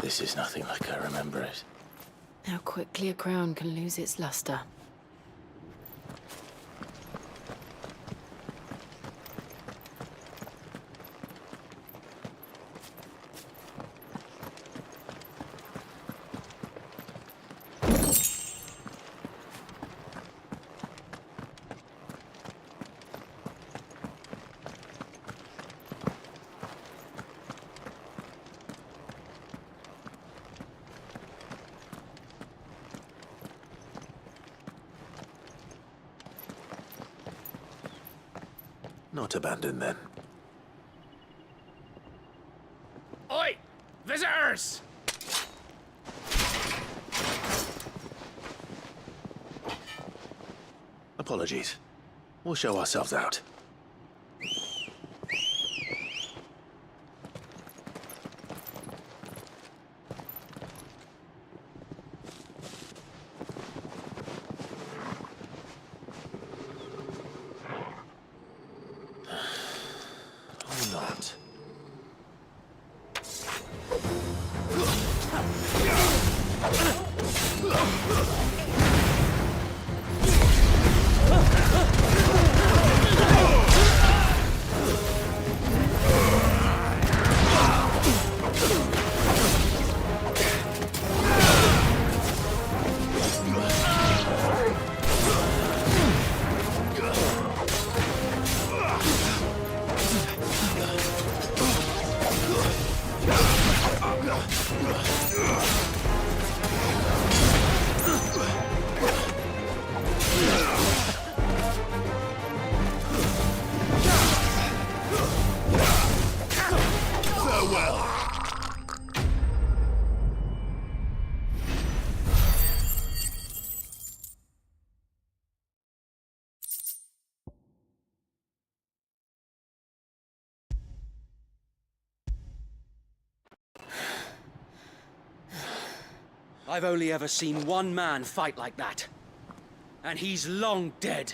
This is nothing like I remember it. How quickly a crown can lose its luster. Not abandoned, then. Oi! Visitors! Apologies. We'll show ourselves out. Or not. I've only ever seen one man fight like that. And he's long dead.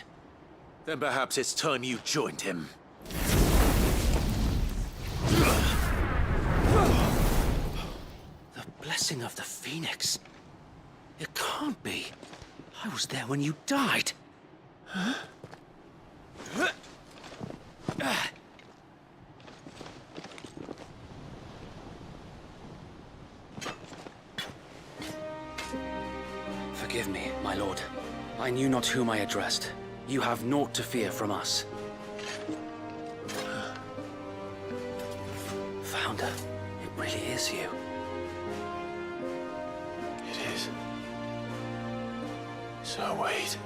Then perhaps it's time you joined him. The blessing of the Phoenix. It can't be. I was there when you died. Huh? Forgive me, my lord. I knew not whom I addressed. You have naught to fear from us. Founder, it really is you. It is. So wait.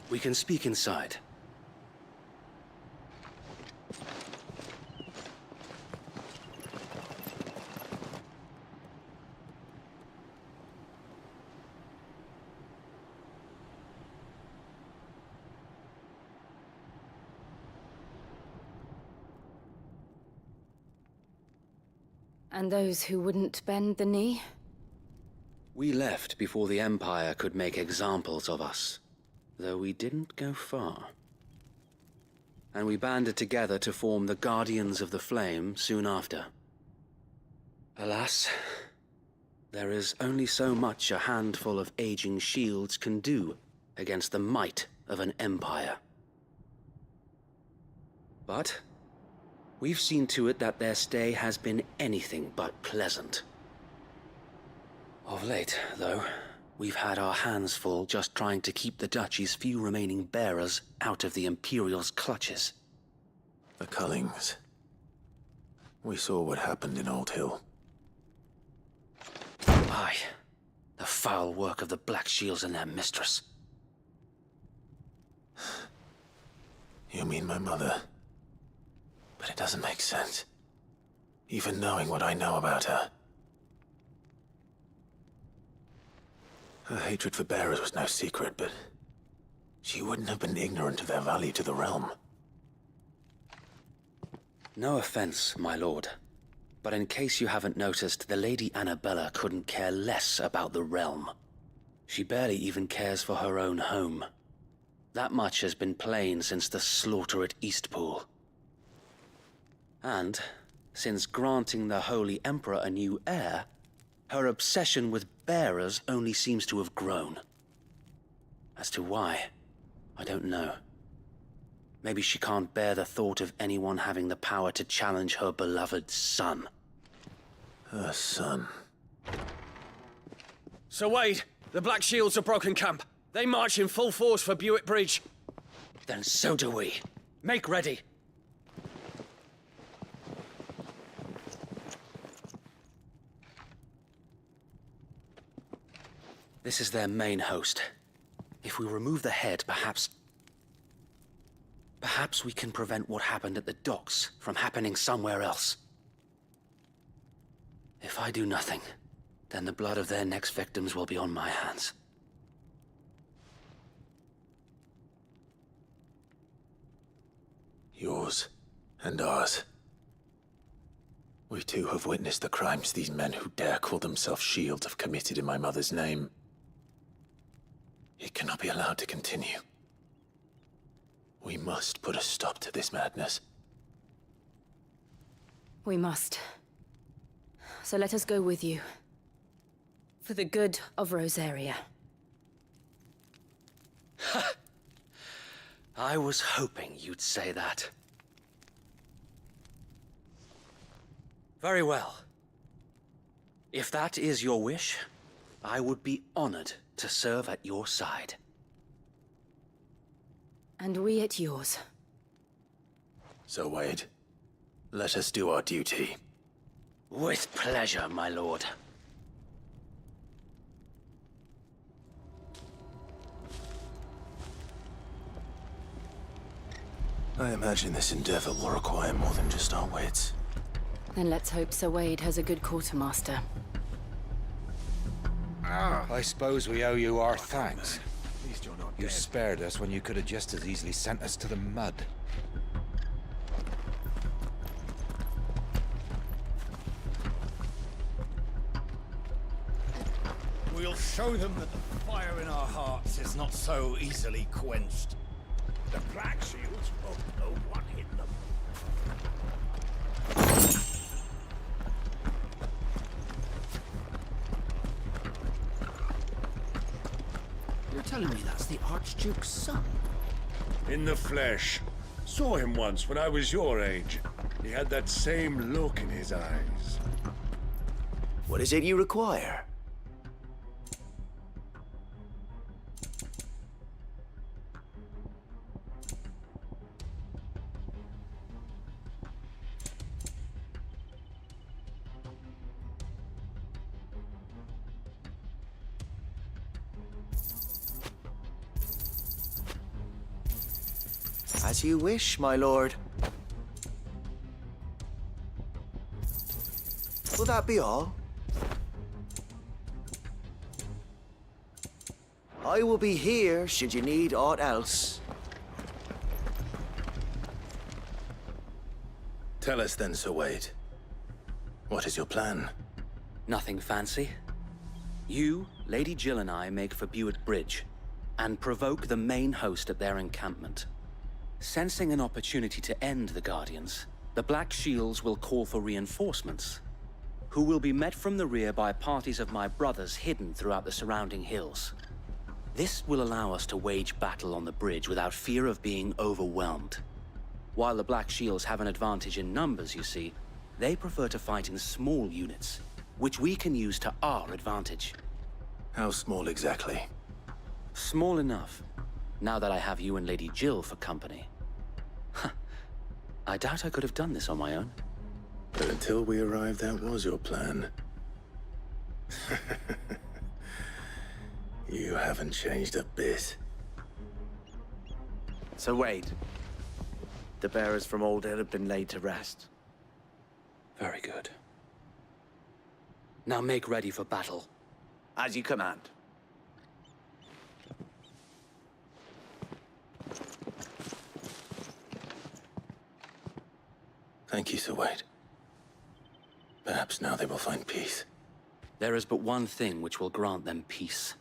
We can speak inside. And those who wouldn't bend the knee? We left before the Empire could make examples of us, though we didn't go far. And we banded together to form the Guardians of the Flame soon after. Alas, there is only so much a handful of aging shields can do against the might of an empire. But we've seen to it that their stay has been anything but pleasant. Of late, though, we've had our hands full just trying to keep the Duchy's few remaining bearers out of the Imperial's clutches. The Cullings. We saw what happened in Old Hill. Aye, the foul work of the Black Shields and their mistress. You mean my mother? But it doesn't make sense. Even knowing what I know about her. Her hatred for bearers was no secret, but she wouldn't have been ignorant of their value to the realm. No offense, my lord, but in case you haven't noticed, the Lady Annabella couldn't care less about the realm. She barely even cares for her own home. That much has been plain since the slaughter at Eastpool. And, since granting the Holy Emperor a new heir, her obsession with bearers only seems to have grown. As to why, I don't know. Maybe she can't bear the thought of anyone having the power to challenge her beloved son. Her son. Sir Wade, the Black Shields have broken camp. They march in full force for Buick Bridge. Then so do we. Make ready. This is their main host. If we remove the head, perhaps we can prevent what happened at the docks from happening somewhere else. If I do nothing, then the blood of their next victims will be on my hands. Yours and ours. We too have witnessed the crimes these men who dare call themselves shields have committed in my mother's name. It cannot be allowed to continue. We must put a stop to this madness. We must. So let us go with you. For the good of Rosaria. I was hoping you'd say that. Very well. If that is your wish, I would be honored to serve at your side. And we at yours. So, Wade, let us do our duty. With pleasure, my lord. I imagine this endeavor will require more than just our wits. Then let's hope Sir Wade has a good quartermaster. I suppose we owe you our thanks. You spared us when you could have just as easily sent us to the mud. We'll show them that the fire in our hearts is not so easily quenched. The Black Shields won't know what hit them. You're telling me that's the Archduke's son? In the flesh. Saw him once when I was your age. He had that same look in his eyes. What is it you require? As you wish, my lord. Will that be all? I will be here should you need aught else. Tell us then, Sir Wade. What is your plan? Nothing fancy. You, Lady Jill and I make for Buett Bridge, and provoke the main host at their encampment. Sensing an opportunity to end the Guardians, the Black Shields will call for reinforcements, who will be met from the rear by parties of my brothers hidden throughout the surrounding hills. This will allow us to wage battle on the bridge without fear of being overwhelmed. While the Black Shields have an advantage in numbers, you see, they prefer to fight in small units, which we can use to our advantage. How small exactly? Small enough, now that I have you and Lady Jill for company. I doubt I could have done this on my own. But until we arrived, that was your plan. You haven't changed a bit. So wait. The bearers from Old Hill have been laid to rest. Very good. Now make ready for battle. As you command. Thank you, Sir Wade. Perhaps now they will find peace. There is but one thing which will grant them peace.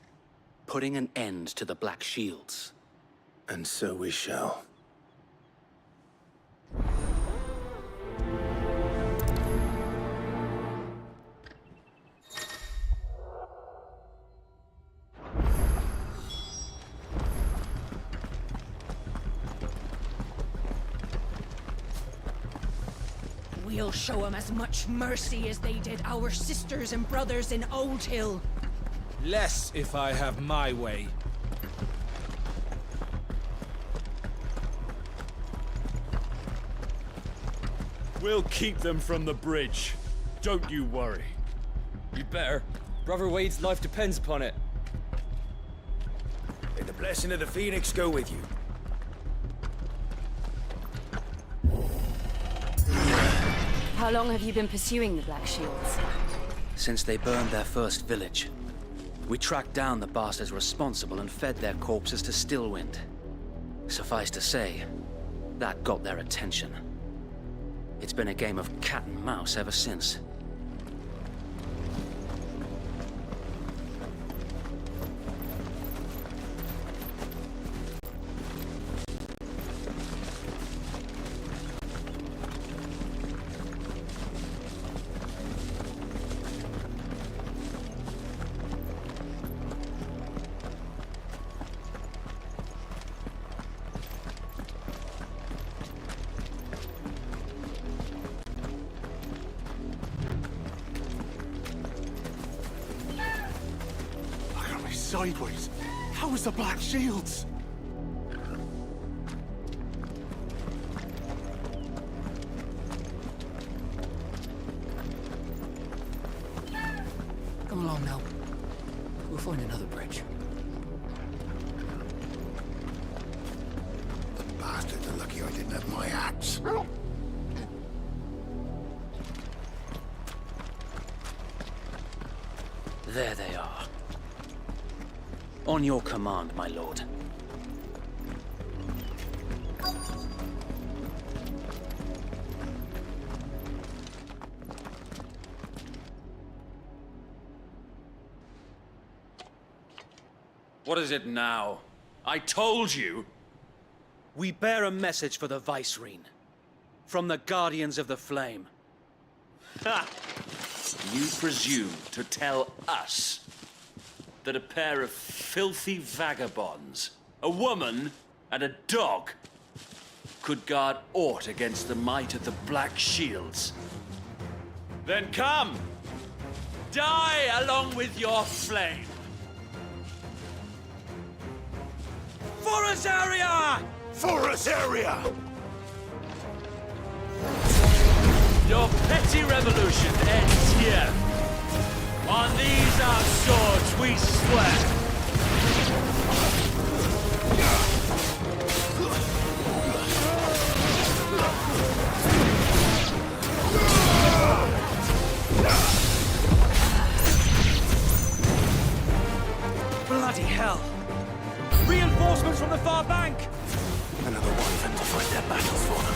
Putting an end to the Black Shields. And so we shall. We'll show them as much mercy as they did our sisters and brothers in Old Hill. Less if I have my way. We'll keep them from the bridge. Don't you worry. You'd better. Brother Wade's life depends upon it. May the blessing of the Phoenix go with you. How long have you been pursuing the Black Shields? Since they burned their first village. We tracked down the bastards responsible and fed their corpses to Stillwind. Suffice to say, that got their attention. It's been a game of cat and mouse ever since. Sideways. How is the Black Shields? Come along now. We'll find another bridge. The bastards are lucky I didn't have my axe. There they are. On your command, my lord. What is it now? I told you! We bear a message for the Vicereine. From the Guardians of the Flame. Ha! You presume to tell us that a pair of filthy vagabonds, a woman and a dog, could guard aught against the might of the Black Shields? Then come! Die along with your flame! For Azaria! For Azaria! Your petty revolution ends here. On these our swords we swear. Bloody hell! Reinforcements from the far bank! Another wyvern to fight their battles for them.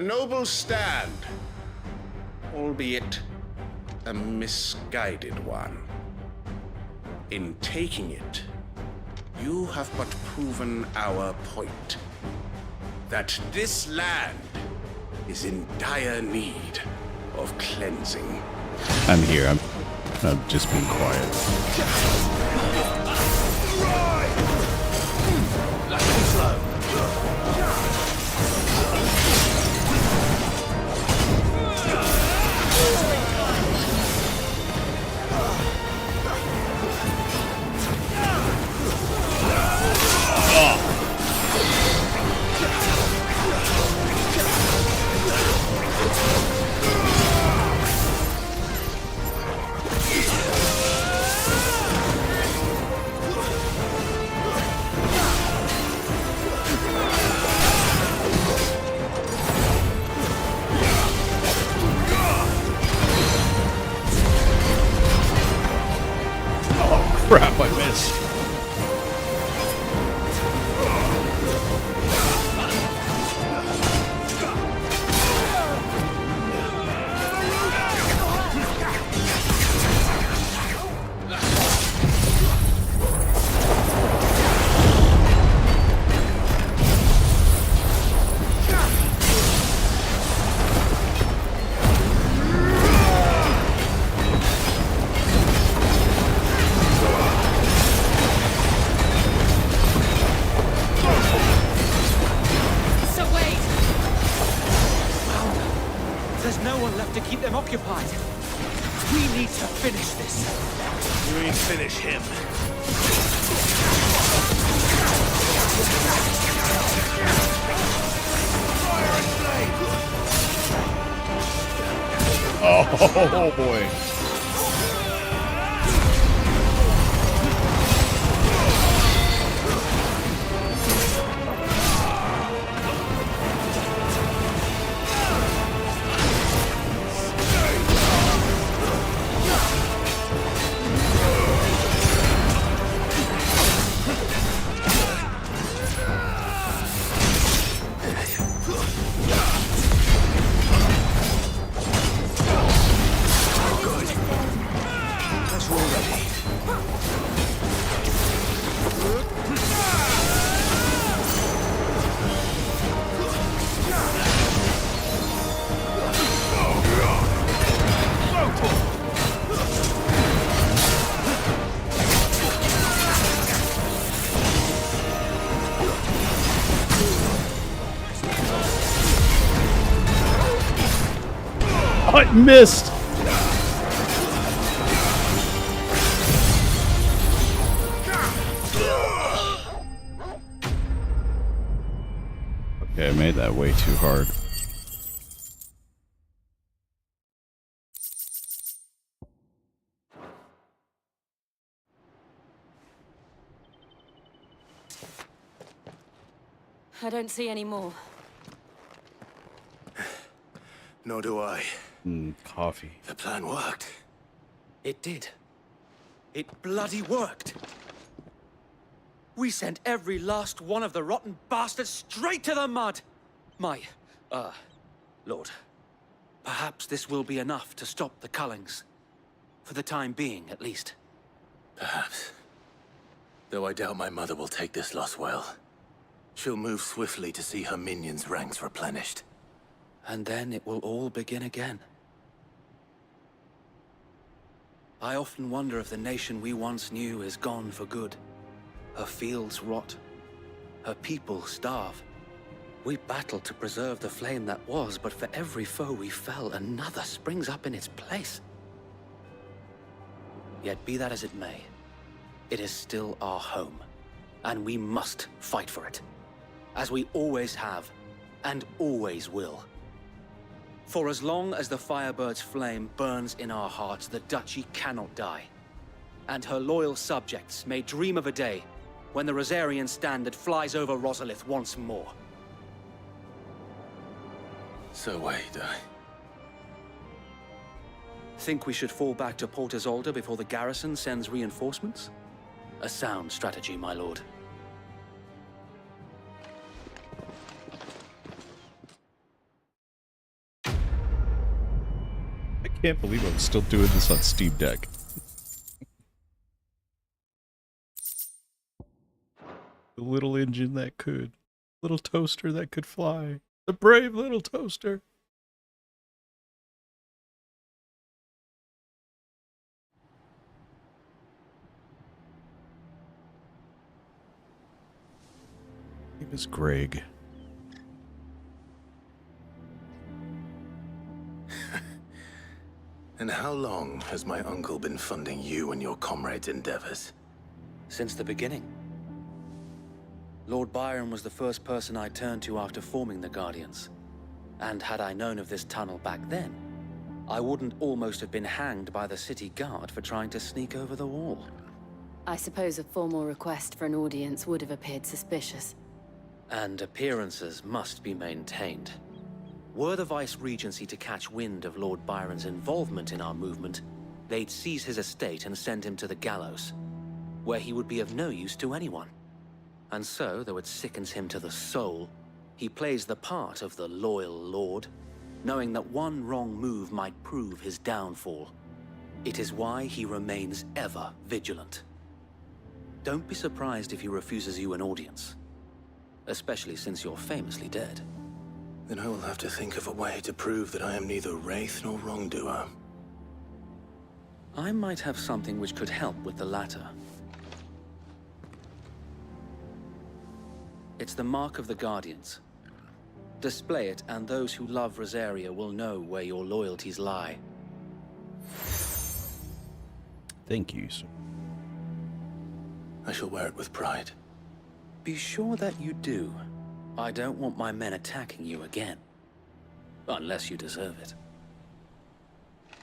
A noble stand, albeit a misguided one. In taking it, you have but proven our point. That this land is in dire need of cleansing. I'm here. I've just been quiet. Crap, I missed. Oh boy. I missed. Okay, I made that way too hard. I don't see any more. Nor do I. Coffee. The plan worked. It did. It bloody worked. We sent every last one of the rotten bastards straight to the mud. My, Lord, perhaps this will be enough to stop the Cullings. For the time being, at least. Perhaps. Though I doubt my mother will take this loss well. She'll move swiftly to see her minions' ranks replenished. And then it will all begin again. I often wonder if the nation we once knew is gone for good. Her fields rot. Her people starve. We battled to preserve the flame that was, but for every foe we fell, another springs up in its place. Yet be that as it may, it is still our home, and we must fight for it, as we always have, and always will. For as long as the Firebird's flame burns in our hearts, the Duchy cannot die. And her loyal subjects may dream of a day when the Rosarian standard flies over Rosalith once more. So wait, Think we should fall back to Port Isolde before the garrison sends reinforcements? A sound strategy, my lord. Can't believe I'm still doing this on Steamdeck. The little engine that could. Little toaster that could fly. The brave little toaster. Name is Greg. And how long has my uncle been funding you and your comrades' endeavors? Since the beginning. Lord Byron was the first person I turned to after forming the Guardians. And had I known of this tunnel back then, I wouldn't almost have been hanged by the city guard for trying to sneak over the wall. I suppose a formal request for an audience would have appeared suspicious. And appearances must be maintained. Were the Vice-Regency to catch wind of Lord Byron's involvement in our movement, they'd seize his estate and send him to the gallows, where he would be of no use to anyone. And so, though it sickens him to the soul, he plays the part of the loyal lord, knowing that one wrong move might prove his downfall. It is why he remains ever vigilant. Don't be surprised if he refuses you an audience, especially since you're famously dead. Then I will have to think of a way to prove that I am neither wraith nor wrongdoer. I might have something which could help with the latter. It's the mark of the Guardians. Display it, and those who love Rosaria will know where your loyalties lie. Thank you, sir. I shall wear it with pride. Be sure that you do. I don't want my men attacking you again. Unless you deserve it.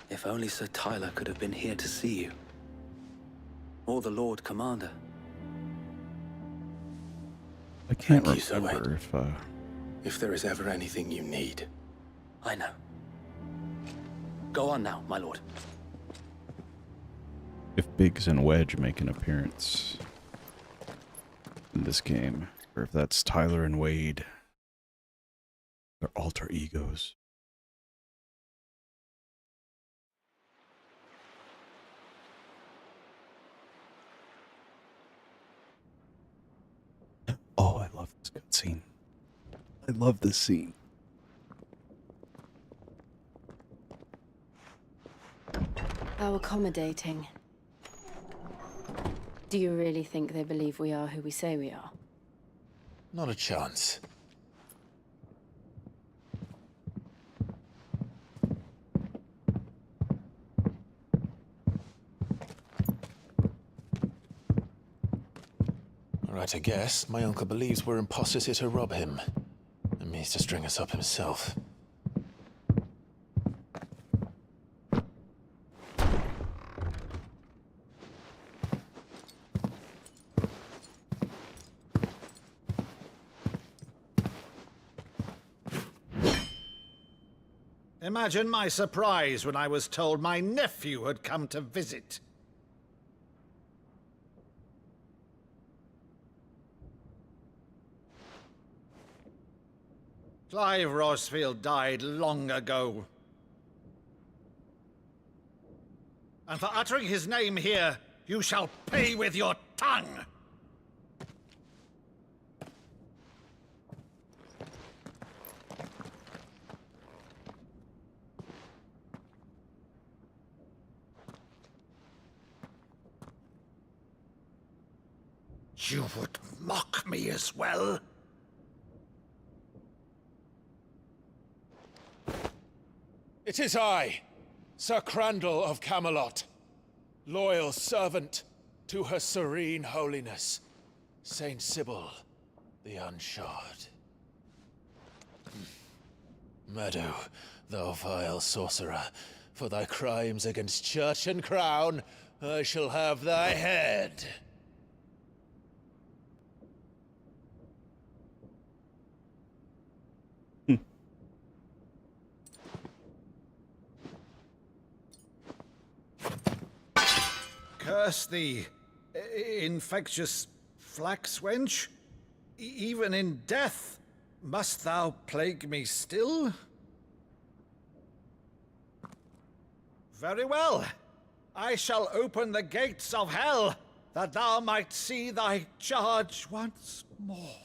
If only Sir Tyler could have been here to see you. Or the Lord Commander. I can't Thank you, remember if there is ever anything you need. I know. Go on now, my lord. if Biggs and Wedge make an appearance in this game, or if that's Tyler and Wade, their alter egos. Oh, I love this cutscene. I love this scene. How accommodating. Do you really think they believe we are who we say we are? Not a chance. Right, I guess. My uncle believes we're imposters here to rob him. And means to string us up himself. Imagine my surprise when I was told my nephew had come to visit. Clive Rosfield died long ago. And for uttering his name here, you shall pay with your tongue! You would mock me as well? It is I, Sir Crandle of Camelot, loyal servant to her serene holiness, Saint Sybil, the Unshod. Meadow, thou vile sorcerer, for thy crimes against church and crown, I shall have thy head. Curse thee, infectious flax wench. Even in death, must thou plague me still? Very well. I shall open the gates of hell, that thou might see thy charge once more.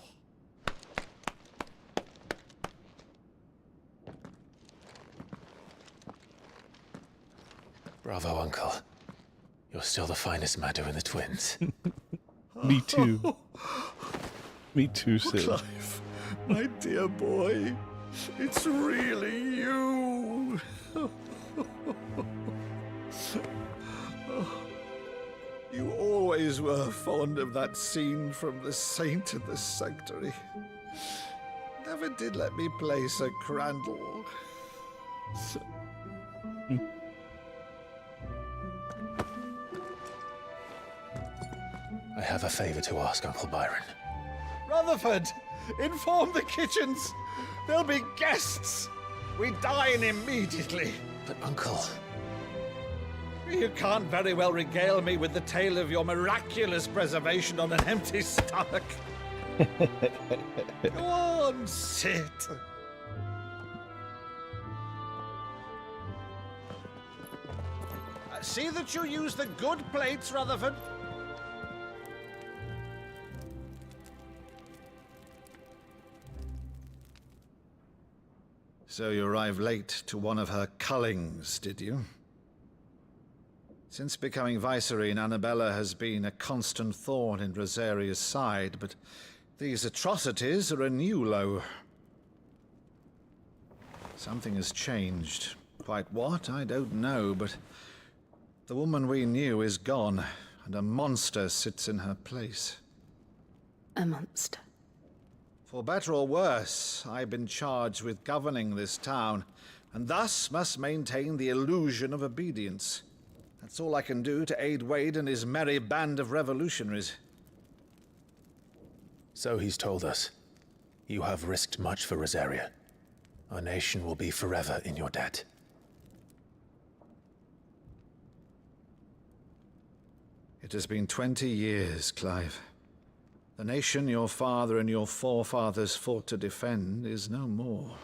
Bravo, Uncle. You're still the finest Maddo in the twins. Me too. Me too, Sid. Clive, my dear boy, it's really you. You always were fond of that scene from The Saint in the Sanctuary. Never did let me play Sir Crandle. I have a favor to ask, Uncle Byron. Rutherford, inform the kitchens. There'll be guests. We dine immediately. But, Uncle... You can't very well regale me with the tale of your miraculous preservation on an empty stomach. Go on, sit. See that you use the good plates, Rutherford. So you arrived late to one of her cullings, did you? Since becoming Vicereine, Annabella has been a constant thorn in Rosaria's side, but these atrocities are a new low. Something has changed. Quite what, I don't know, but the woman we knew is gone, and a monster sits in her place. A monster. For better or worse, I've been charged with governing this town, and thus must maintain the illusion of obedience. That's all I can do to aid Wade and his merry band of revolutionaries. So he's told us. You have risked much for Rosaria. Our nation will be forever in your debt. It has been 20 years, Clive. The nation your father and your forefathers fought to defend is no more.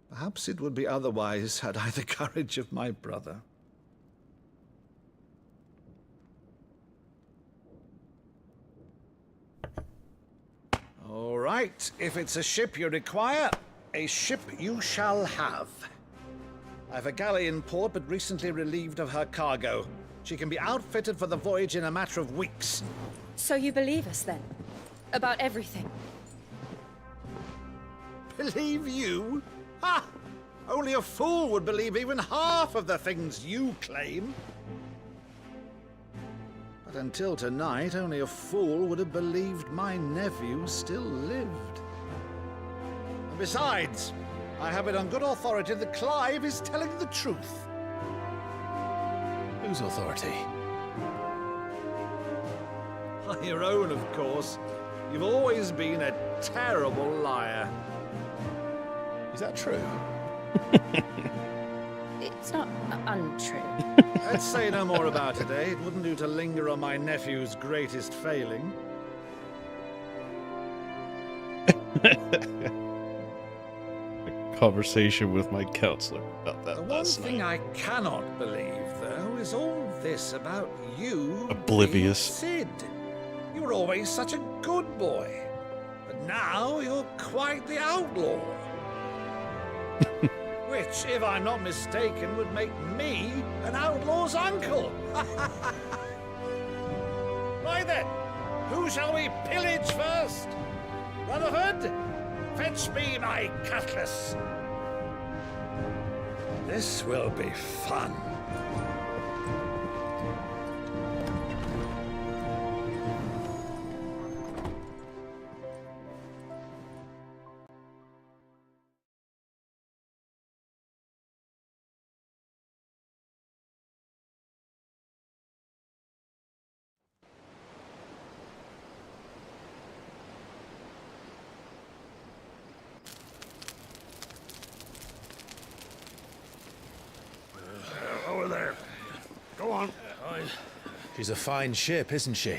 Perhaps it would be otherwise had I the courage of my brother. All right, if it's a ship you require, a ship you shall have. I've a galley in port, but recently relieved of her cargo. She can be outfitted for the voyage in a matter of weeks. So you believe us, then? About everything? Believe you? Ha! Only a fool would believe even half of the things you claim. But until tonight, only a fool would have believed my nephew still lived. And besides, I have it on good authority that Clive is telling the truth. Whose authority? Your own, of course. You've always been a terrible liar. Is that true? It's not untrue. Let's say no more about it, eh? It wouldn't do to linger on my nephew's greatest failing. A conversation with my counselor about that. The one thing I cannot believe, though, is all this about you Oblivious. being Sid. You were always such a good boy. But now you're quite the outlaw. Which, if I'm not mistaken, would make me an outlaw's uncle. Right then, who shall we pillage first? Rutherford, fetch me my Catless. This will be fun. Over there. Go on. She's a fine ship, isn't she?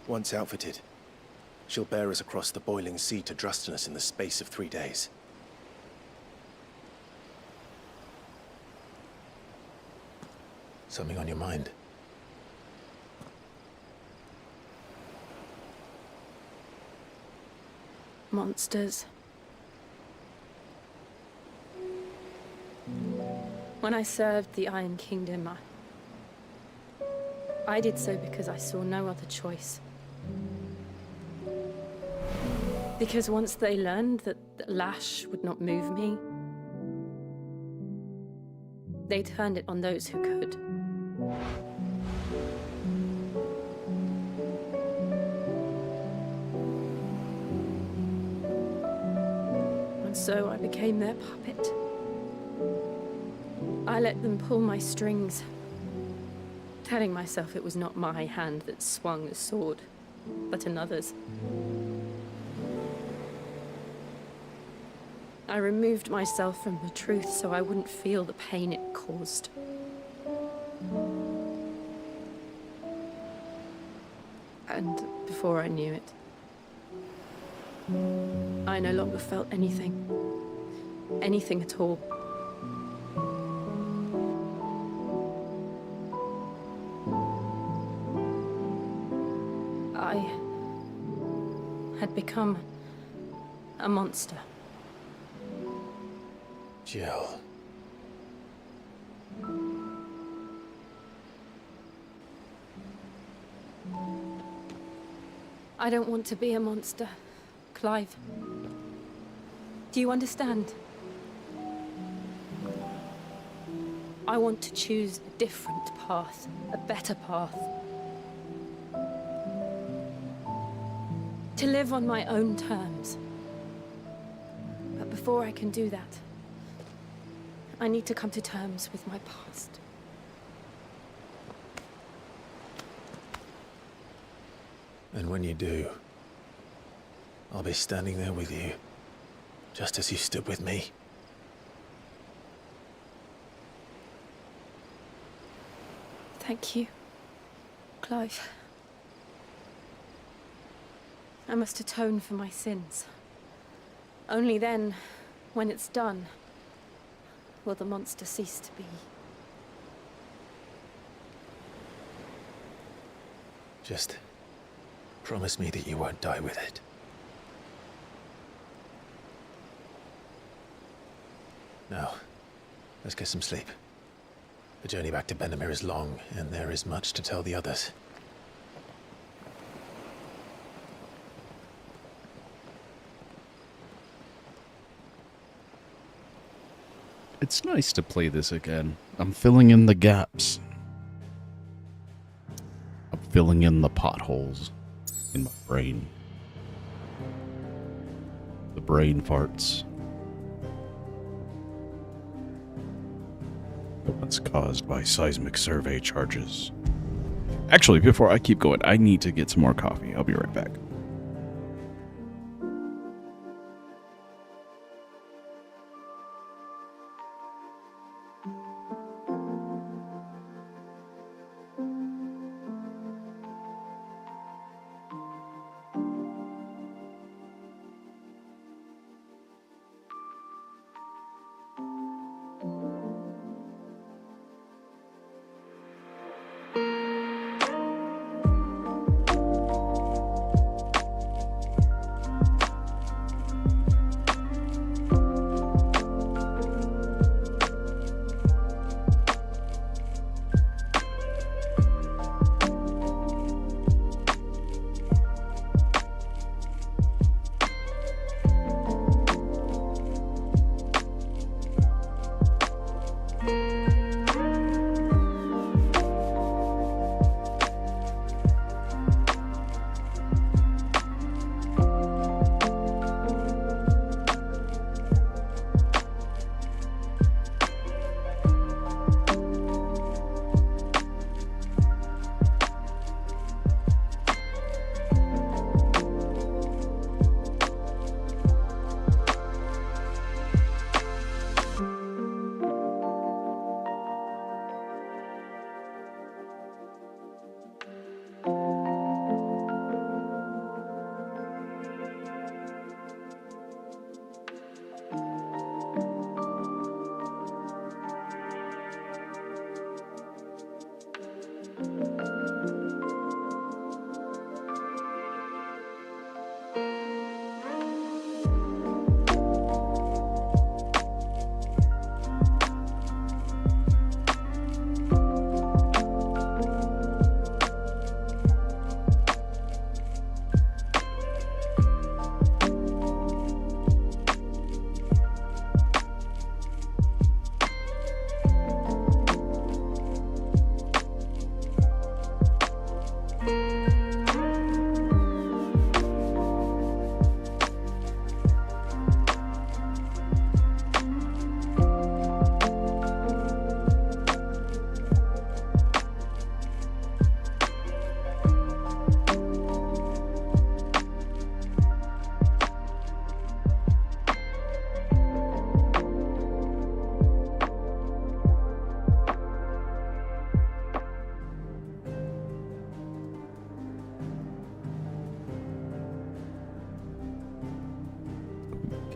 Once outfitted, she'll bear us across the boiling sea to Drustinus in the space of 3 days. Something on your mind? Monsters. When I served the Iron Kingdom, I did so because I saw no other choice. Because once they learned that the lash would not move me, they turned it on those who could. And so I became their puppet. I let them pull my strings, telling myself it was not my hand that swung the sword, but another's. I removed myself from the truth so I wouldn't feel the pain it caused. And before I knew it, I no longer felt anything. Anything at all. I had become a monster. Jill. I don't want to be a monster, Clive. Do you understand? I want to choose a different path, a better path. To live on my own terms. But before I can do that, I need to come to terms with my past. And when you do, I'll be standing there with you, just as you stood with me. Thank you, Clive. I must atone for my sins. Only then, when it's done, will the monster cease to be. Just promise me that you won't die with it. Now, let's get some sleep. The journey back to Benamir is long, and there is much to tell the others. It's nice to play this again. I'm filling in the gaps. I'm filling in the potholes in my brain. The brain farts. The ones caused by seismic survey charges. Actually, before I keep going, I need to get some more coffee. I'll be right back.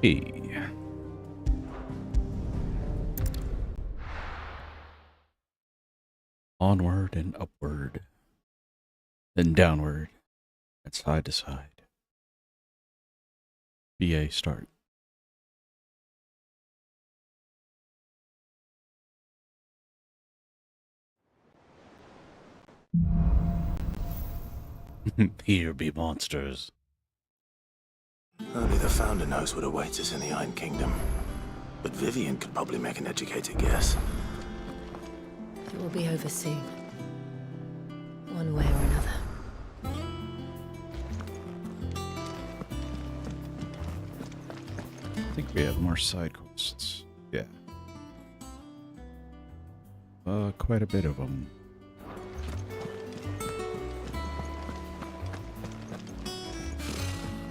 Hey. Onward and upward. Then downward. And side to side. BA start. Here be monsters. Only the Founder knows what awaits us in the Iron Kingdom. But Vivian could probably make an educated guess. It will be over soon. One way or another. I think we have more side quests. Yeah. Quite a bit of them.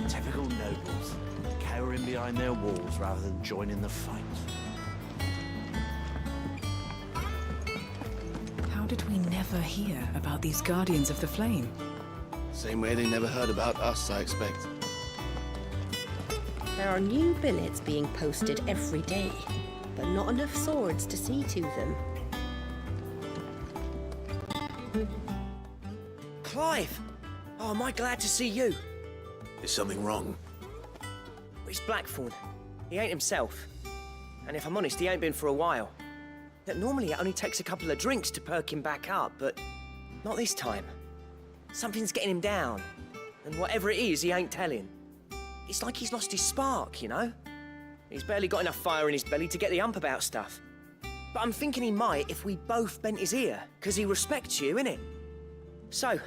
Typical nobles, cowering behind their walls rather than joining the fight. How did we never hear about these Guardians of the Flame? Same way they never heard about us, I expect. There are new billets being posted every day, but not enough swords to see to them. Clive! Oh, am I glad to see you? Is something wrong? It's Blackthorn. He ain't himself. And if I'm honest, he ain't been for a while. That normally it only takes a couple of drinks to perk him back up, but not this time. Something's getting him down. And whatever it is, he ain't telling. It's like he's lost his spark, you know? He's barely got enough fire in his belly to get the ump about stuff. But I'm thinking he might if we both bent his ear, because he respects you, innit? So,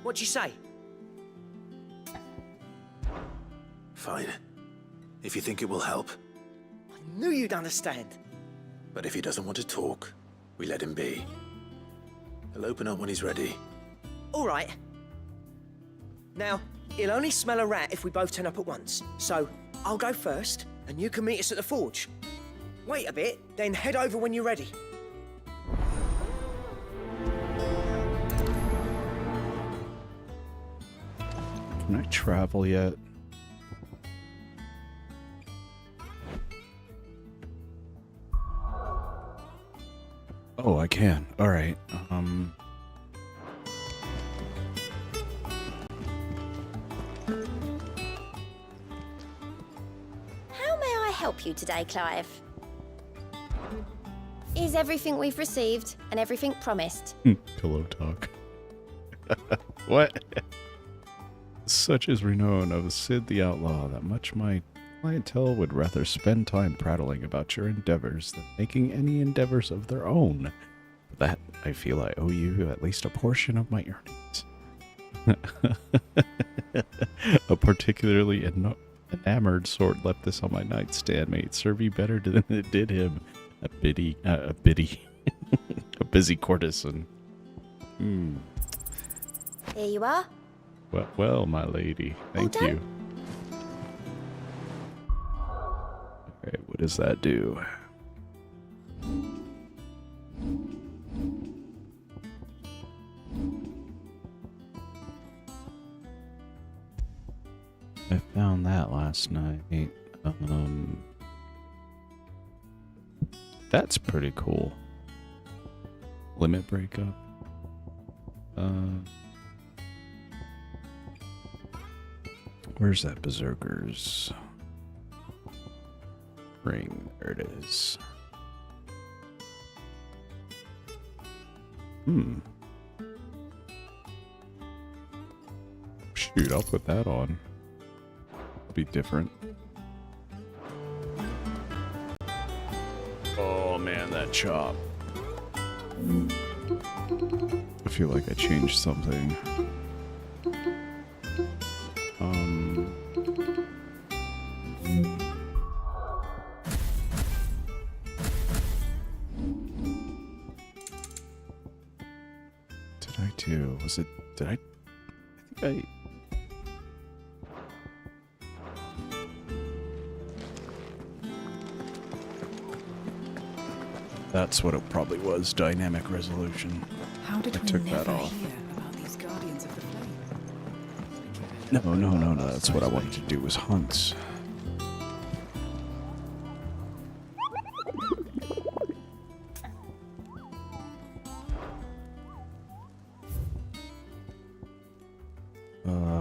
what do you say? Fine. If you think it will help. I knew you'd understand. But if he doesn't want to talk, we let him be. He'll open up when he's ready. All right. Now, he'll only smell a rat if we both turn up at once. So, I'll go first, and you can meet us at the forge. Wait a bit, then head over when you're ready. Can I travel yet? Oh, I can. All right. How may I help you today, Clive? Is everything we've received and everything promised? Pillow talk. What? Such is renown of Sid the Outlaw that much my clientele would rather spend time prattling about your endeavors than making any endeavors of their own. For that, I feel I owe you at least a portion of my earnings. A particularly enamored sword left this on my nightstand may it serve you better than it did him. A busy courtesan. Here you are. Well, my lady. Thank you. Alright, what does that do? I found that last night. That's pretty cool. Limit breakup. Where's that Berserker's ring? There it is. Shoot, I'll put that on. It'll be different. Oh man, that chop. I feel like I changed something. Did I do? Was it? Did I think I. That's what it probably was, dynamic resolution. How did I we took never that off. hear about these Guardians of the Flame? No, that's what I wanted to do was hunts.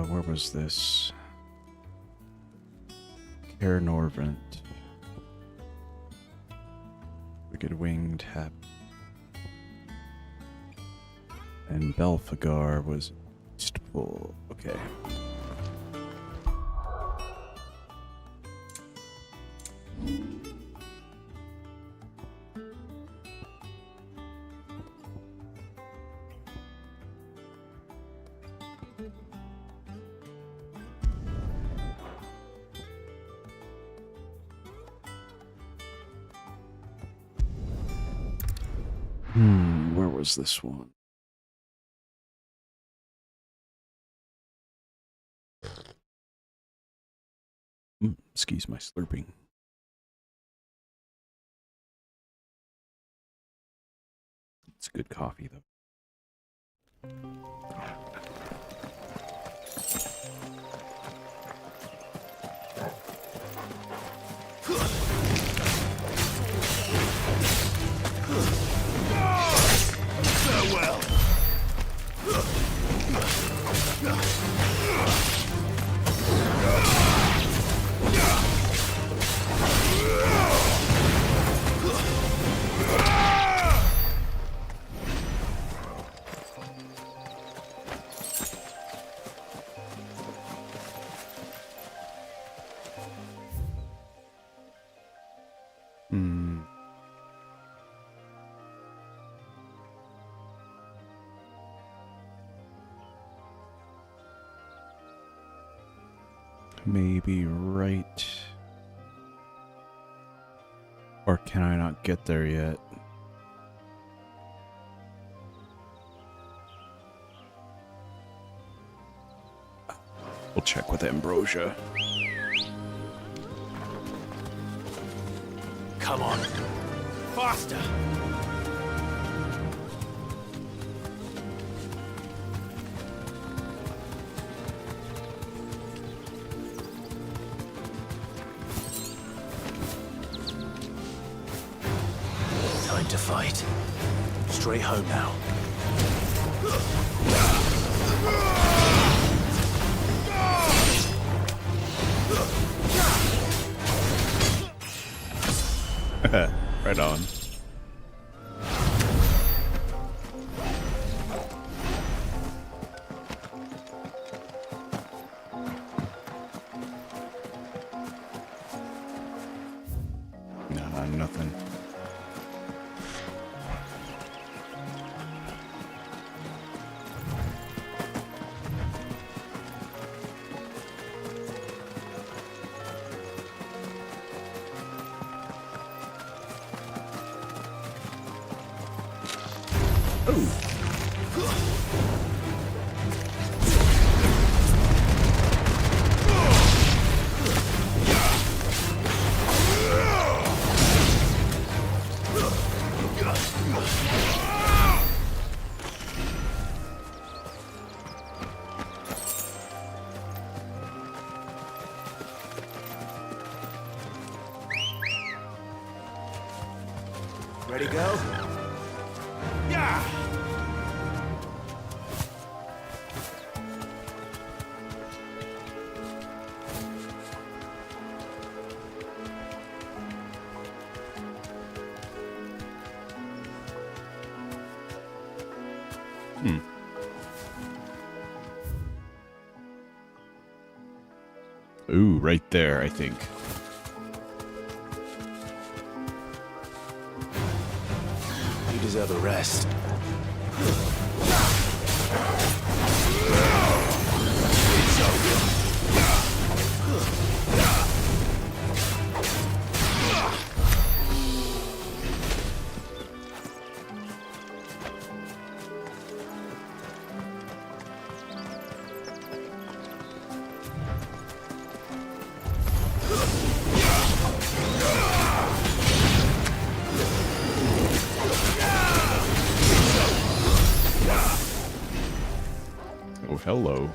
Where was this? Care Norvent. Wicked Winged Hap. And Belfagar was Eastpool. Okay. Where was this one? Excuse my slurping. It's good coffee, though. Farewell. Maybe right. Or can I not get there yet? We'll check with Ambrosia. Come on. Faster! Time to fight. Straight home now. Right on. Nah, nothing. Ready, go? Yeah! Ooh, right there, I think. You deserve a rest. It's over. Oh, hello.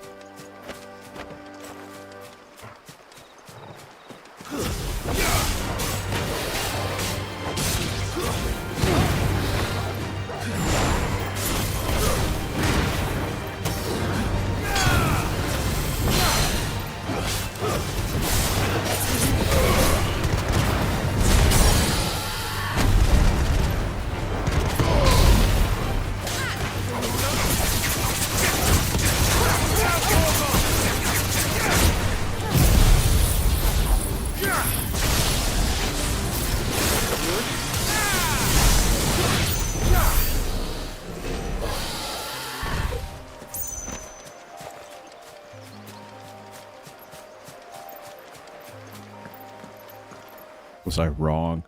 Was I wrong?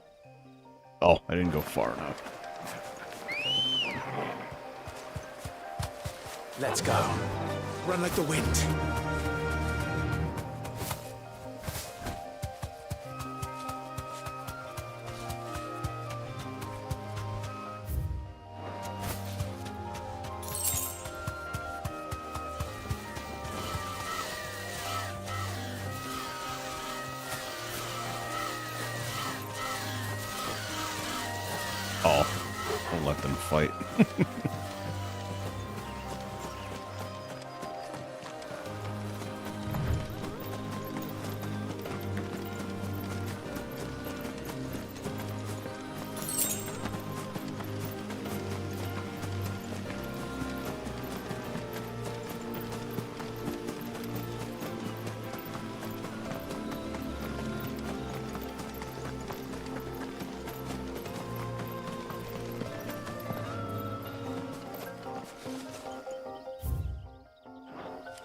Oh, I didn't go far enough. Let's go. Run like the wind. Oh, I'll let them fight.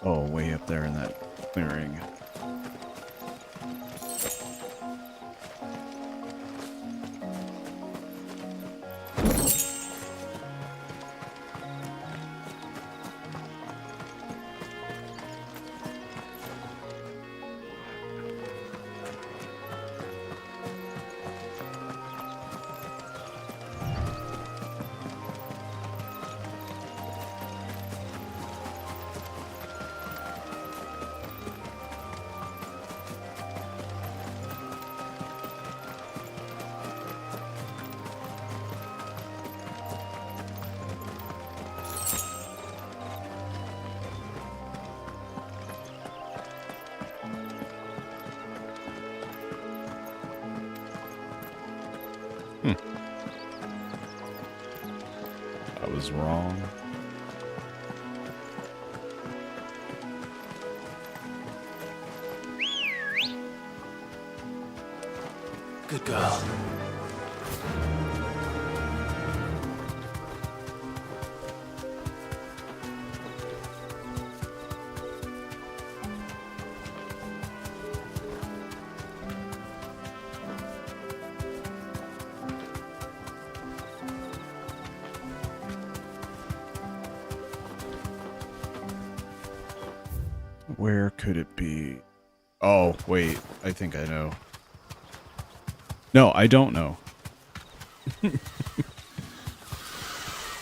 Oh, way up there in that clearing. I was wrong. Good girl. Where could it be? Oh, wait. I think I know. No, I don't know.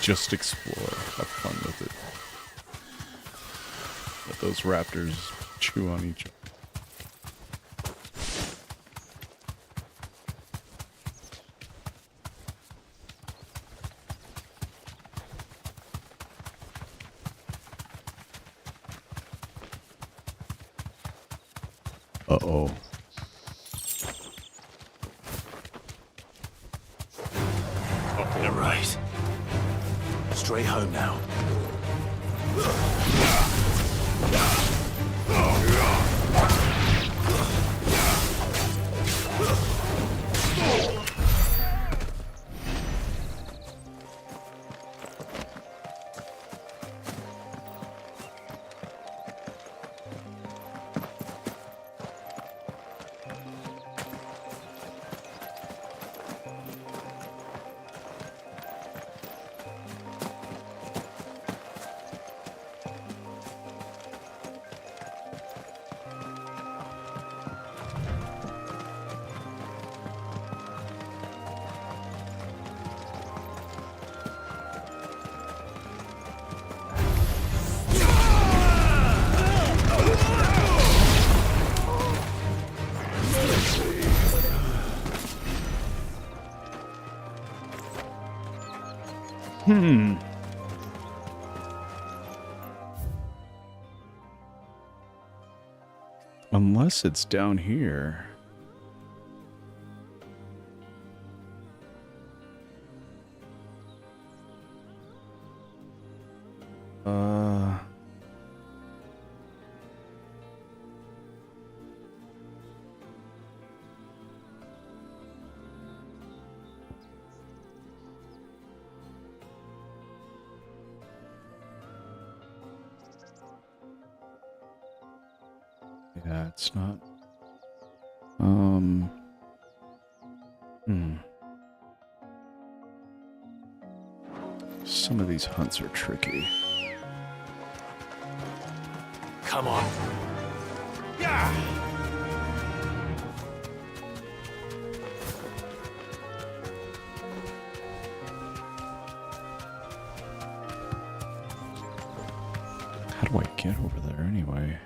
Just explore. Have fun with it. Let those raptors chew on each other. Uh-oh. Oh, you're right. Straight home now. Unless it's down here. Yeah, it's not. these hunts are tricky. Come on. Yeah. How do I get over there anyway?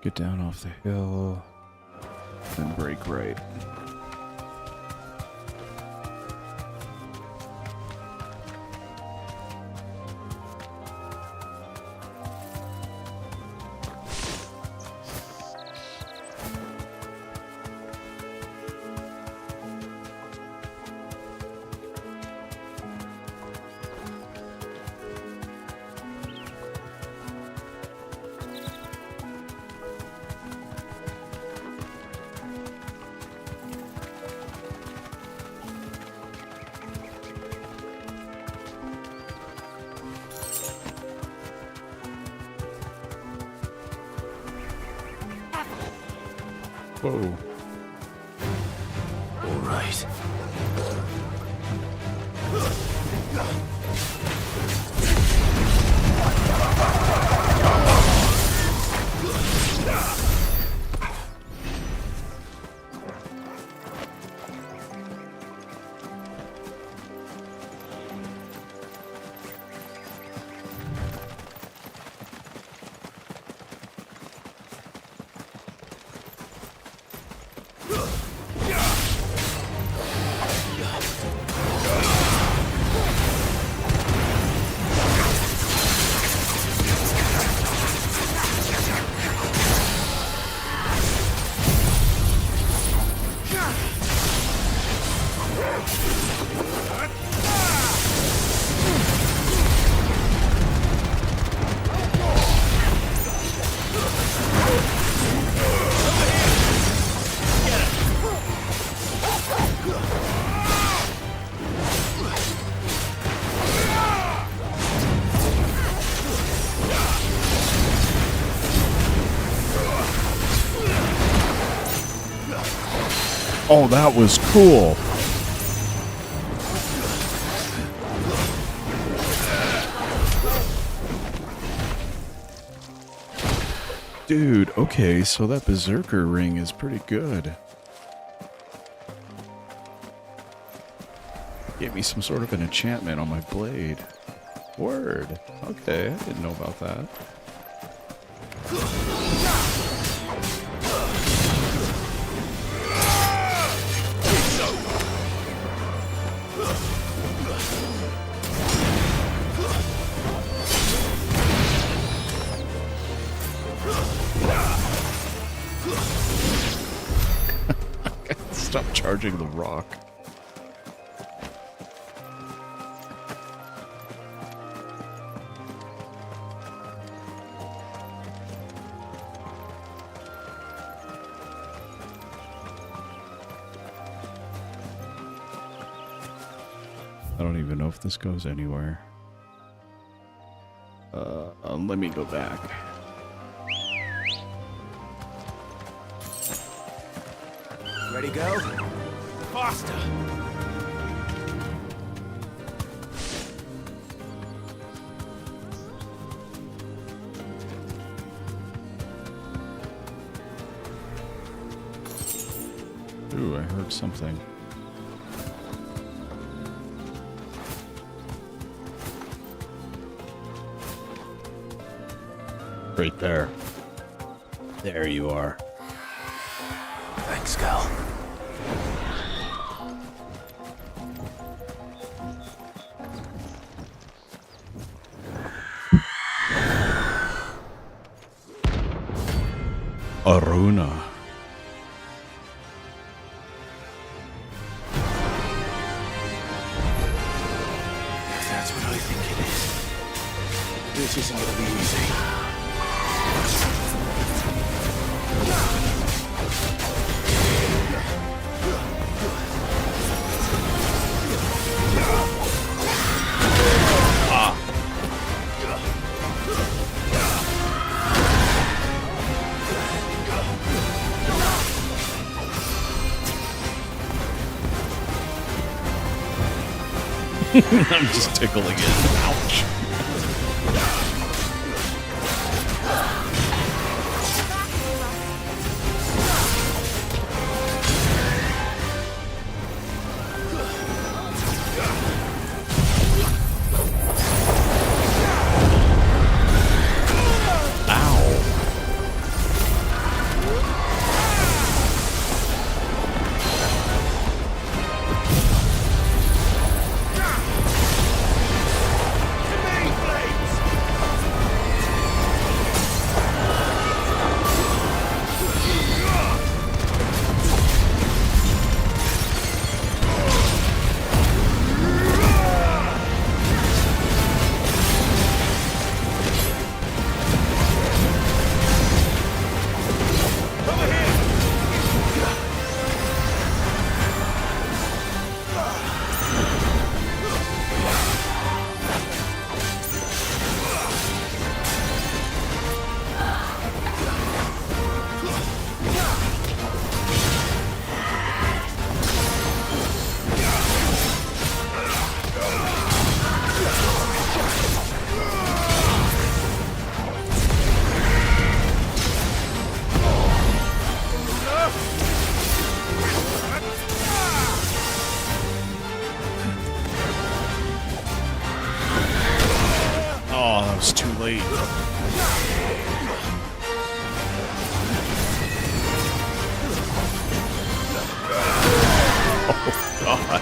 Get down off the hill, then break right. Whoa. All right. Oh, that was cool. Dude, okay, so that berserker ring is pretty good. Gave me some sort of an enchantment on my blade. Word. Okay, I didn't know about that. Stop charging the rock. I don't even know if this goes anywhere. Let me go back. Ready, go? Faster! Ooh, I heard something. Right there. There you are. Thanks, Cal. Aruna. If that's what I think it is, this isn't gonna be easy. I'm just tickling it. Ouch. Too late. Oh, God.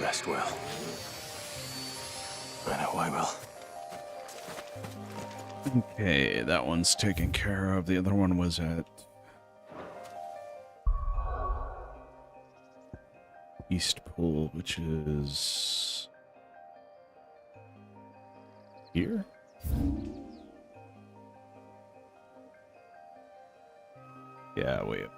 Rest well. I know I will. Okay, that one's taken care of. The other one was at East Pool, which is here? Yeah, way up.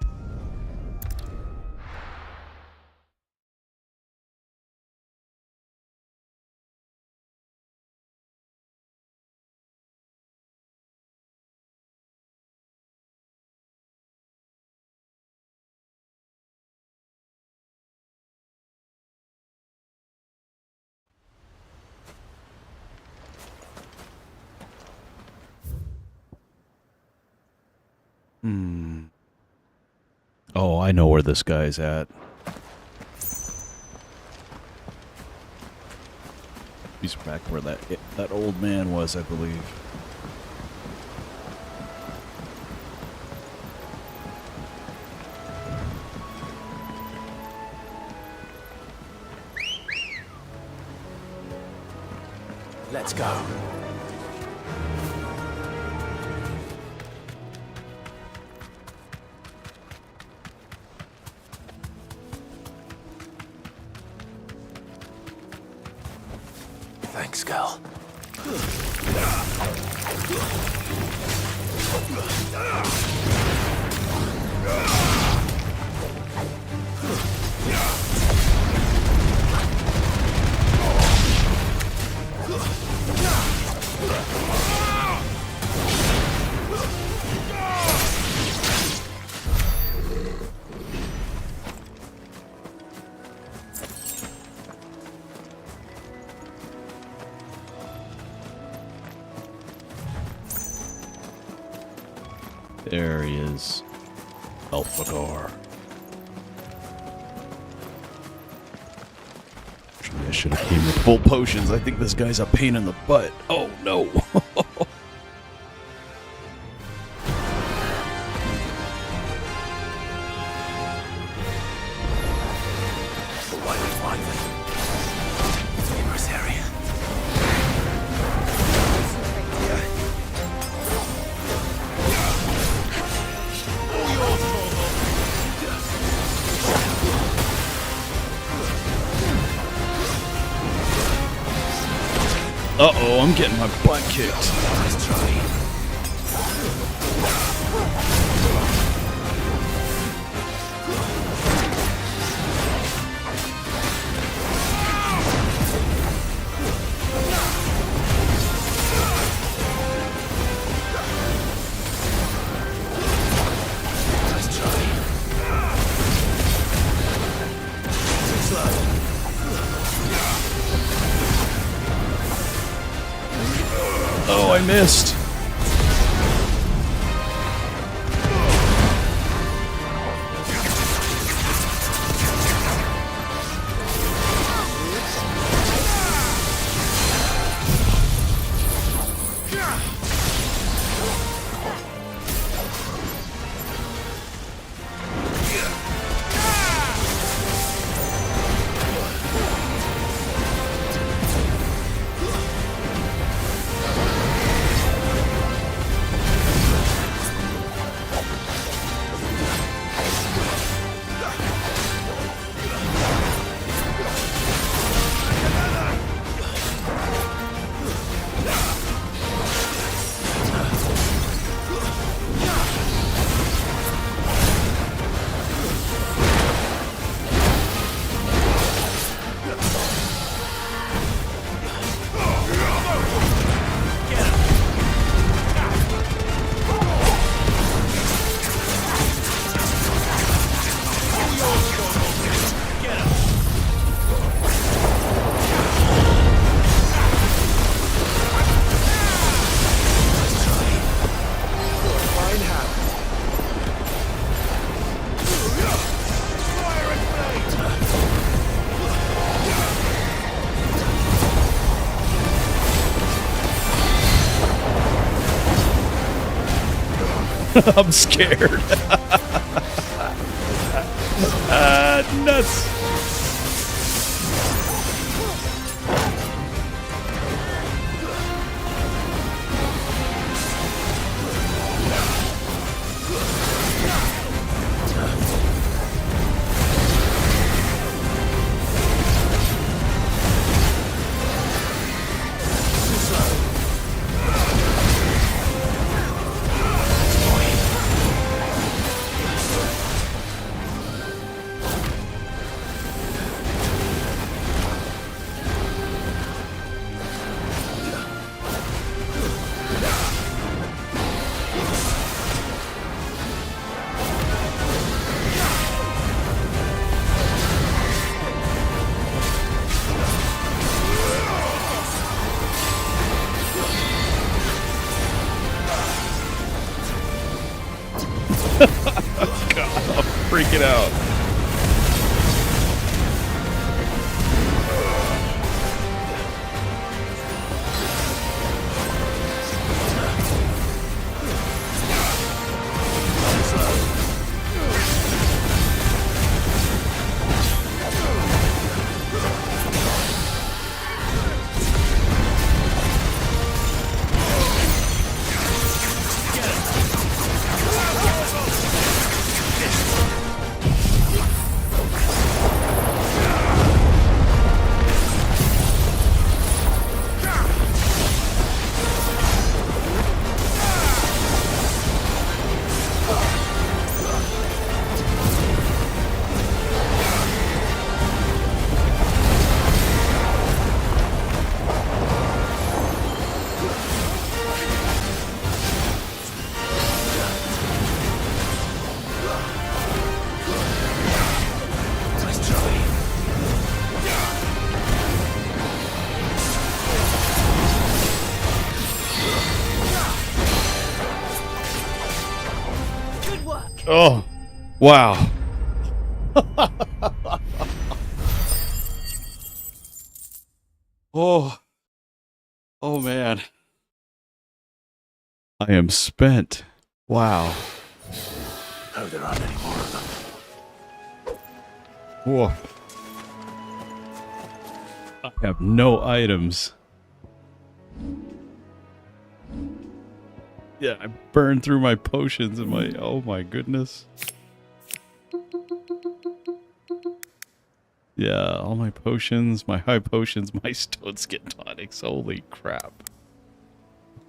Oh, I know where this guy's at. He's back where that old man was, I believe. Let's go. Thanks, Gal. There he is. Elphagor. I should have came with full potions. I think this guy's a pain in the butt. Oh no. Uh-oh, I'm getting my butt kicked. Oh, I missed. I'm scared. Nuts. Oh, wow. Oh. Oh, man. I am spent. Wow. Oh, there aren't any more of them. Whoa. I have no items. Yeah, I burned through my potions and my... Oh my goodness. Yeah, all my potions, my high potions, my stone skin tonics. Holy crap.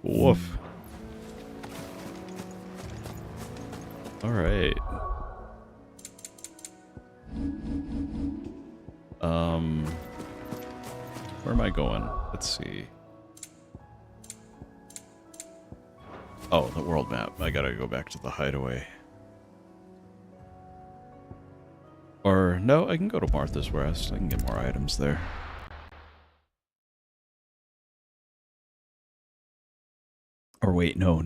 Woof. Alright. Where am I going? Let's see. Oh, the world map. I gotta go back to the hideaway. Or, no, I can go to Martha's Rest. I can get more items there. Or wait, no.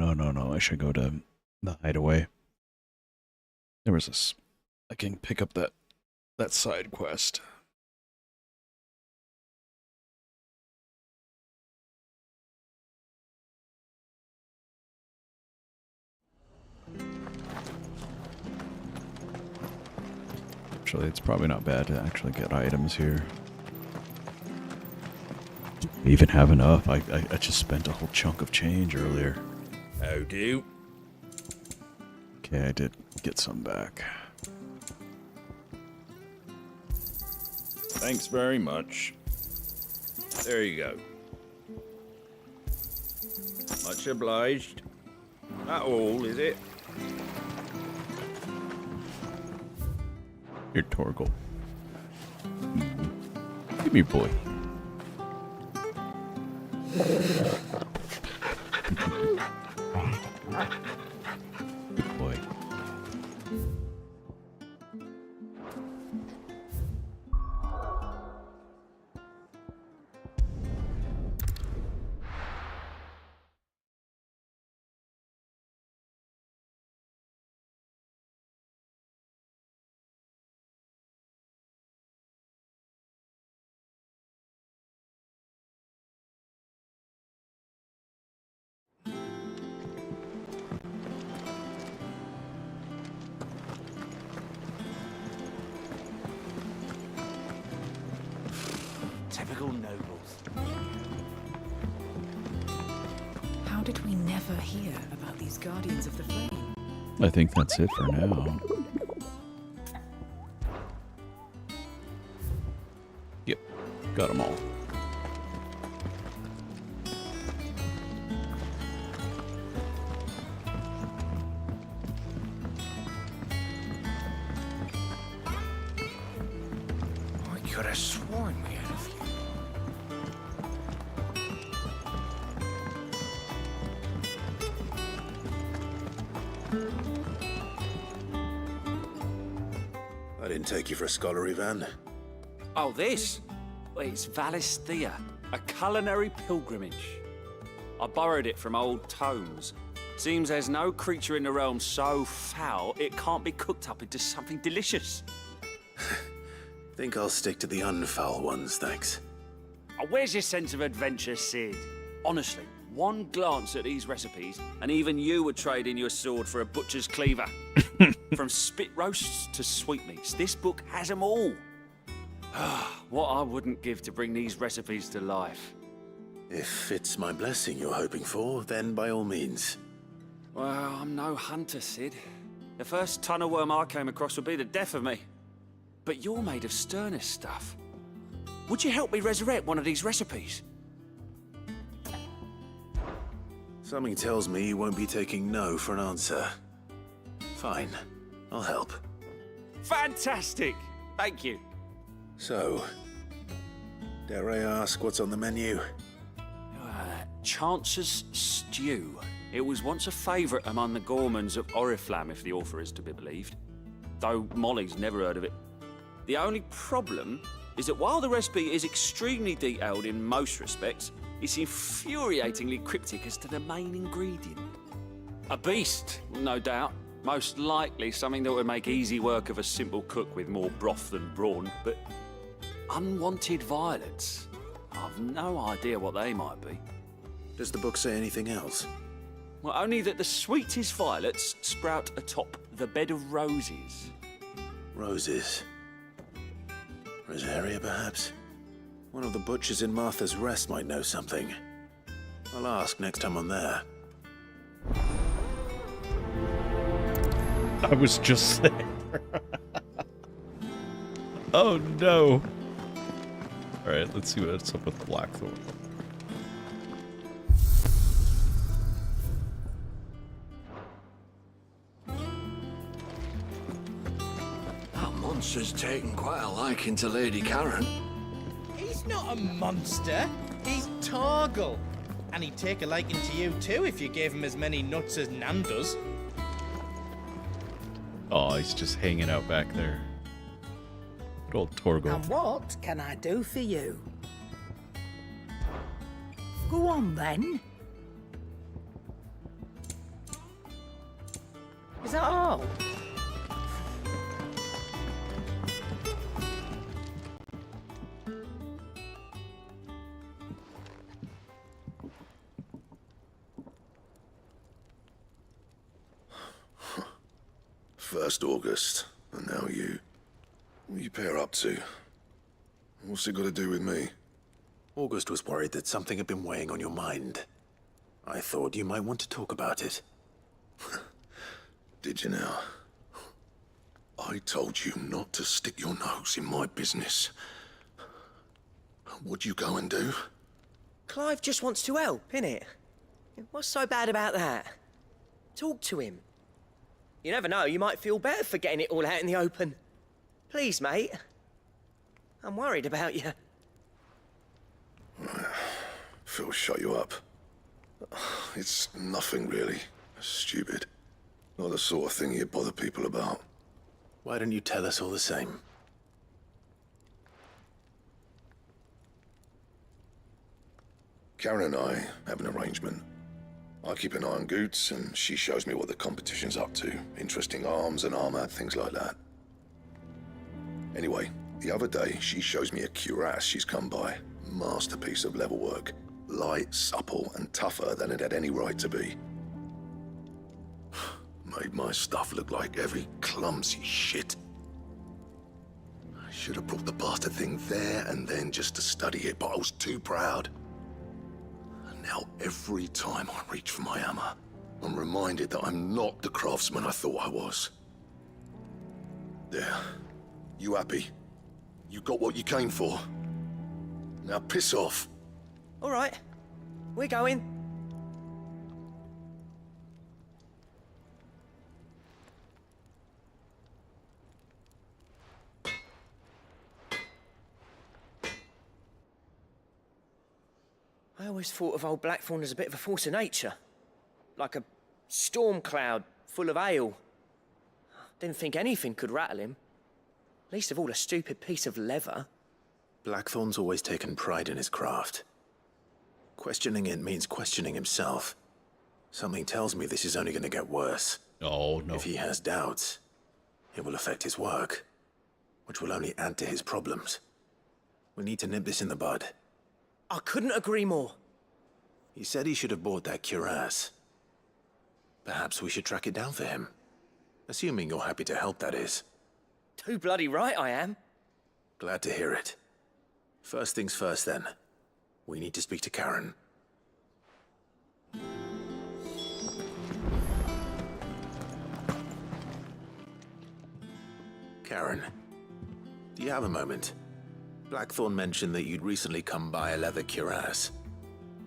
I should go to the hideaway. There was this... I can pick up that side quest. Actually, it's probably not bad to actually get items here. I even have enough. I just spent a whole chunk of change earlier. How do? Okay, I did get some back. Thanks very much. There you go. Much obliged. That all, is it? Here, Torgal. Give me a boy. Good boy. Typical nobles. How did we never hear about these Guardians of the Flame? I think that's it for now. Yep, got them all. I could have sworn we had a few. I didn't take you for a scholarly van. Oh, this? Well, it's Valisthea, a culinary pilgrimage. I borrowed it from old tomes. Seems there's no creature in the realm so foul it can't be cooked up into something delicious. Think I'll stick to the unfoul ones, thanks. Oh, where's your sense of adventure, Sid? Honestly, one glance at these recipes, and even you would trade in your sword for a butcher's cleaver. From spit roasts to sweetmeats, this book has them all. What I wouldn't give to bring these recipes to life. If it's my blessing you're hoping for, then by all means. Well, I'm no hunter, Sid. The first tunnel worm I came across would be the death of me. But you're made of sterner stuff. Would you help me resurrect one of these recipes? Something tells me you won't be taking no for an answer. Fine, I'll help. Fantastic! Thank you. So, dare I ask what's on the menu? Chance's Stew. It was once a favourite among the gourmands of Oriflamme, if the author is to be believed. Though Molly's never heard of it. The only problem is that while the recipe is extremely detailed in most respects, it's infuriatingly cryptic as to the main ingredient. A beast, no doubt, Most likely something that would make easy work of a simple cook with more broth than brawn, but unwanted violets. I've no idea what they might be. Does the book say anything else? Well, only that the sweetest violets sprout atop the bed of roses. Roses. Rosaria, perhaps? One of the butchers in Martha's Rest might know something. I'll ask next time I'm there. I was just there. Oh no. Alright, let's see what's up with the Blackthorn. That monster's taken quite a liking to Lady Karen. He's not a monster. He's Torgal. And he'd take a liking to you too if you gave him as many nuts as Nan does. Oh, he's just hanging out back there. Good old Torgal. And what can I do for you? Go on then. Is that all? First August, and now you. What are you pair up to? What's it got to do with me? August was worried that something had been weighing on your mind. I thought you might want to talk about it. Did you now? I told you not to stick your nose in my business. What'd you go and do? Clive just wants to help, innit? What's so bad about that? Talk to him. You never know, you might feel better for getting it all out in the open. Please, mate. I'm worried about you. Phil shut you up. It's nothing really. Stupid. Not the sort of thing you bother people about. Why don't you tell us all the same? Karen and I have an arrangement. I keep an eye on Goots, and she shows me what the competition's up to. Interesting arms and armor, things like that. Anyway, the other day, she shows me a cuirass she's come by. Masterpiece of level work. Light, supple, and tougher than it had any right to be. Made my stuff look like every clumsy shit. I should have brought the bastard thing there and then just to study it, but I was too proud. Now, every time I reach for my hammer, I'm reminded that I'm not the craftsman I thought I was. There. You happy? You got what you came for. Now piss off. All right. We're going. I always thought of old Blackthorn as a bit of a force of nature. Like a storm cloud full of ale. Didn't think anything could rattle him. Least of all a stupid piece of leather. Blackthorn's always taken pride in his craft. Questioning it means questioning himself. Something tells me this is only going to get worse. Oh, no. If he has doubts, it will affect his work, which will only add to his problems. We need to nip this in the bud. I couldn't agree more. He said he should have bought that cuirass. Perhaps we should track it down for him. Assuming you're happy to help, that is. Too bloody right I am. Glad to hear it. First things first, then. We need to speak to Karen. Karen, do you have a moment? Blackthorn mentioned that you'd recently come by a leather cuirass.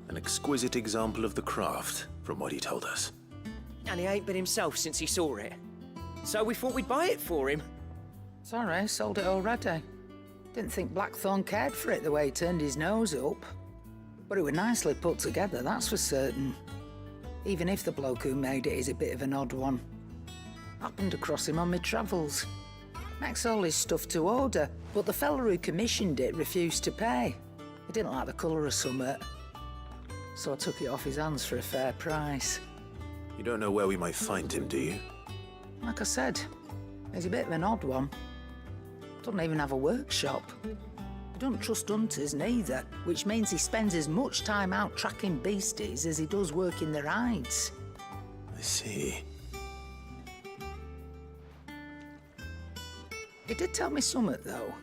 An exquisite example of the craft, from what he told us. And he ain't been himself since he saw it. So we thought we'd buy it for him. Sorry, sold it already. Didn't think Blackthorn cared for it the way he turned his nose up. But it was nicely put together, that's for certain. Even if the bloke who made it is a bit of an odd one. Happened across him on my travels. Makes all his stuff to order, but the fella who commissioned it refused to pay. He didn't like the colour of summit. So I took it off his hands for a fair price. You don't know where we might find him, do you? Like I said, he's a bit of an odd one. Doesn't even have a workshop. He doesn't trust hunters neither, which means he spends as much time out tracking beasties as he does working their hides. I see. He did tell me something, though.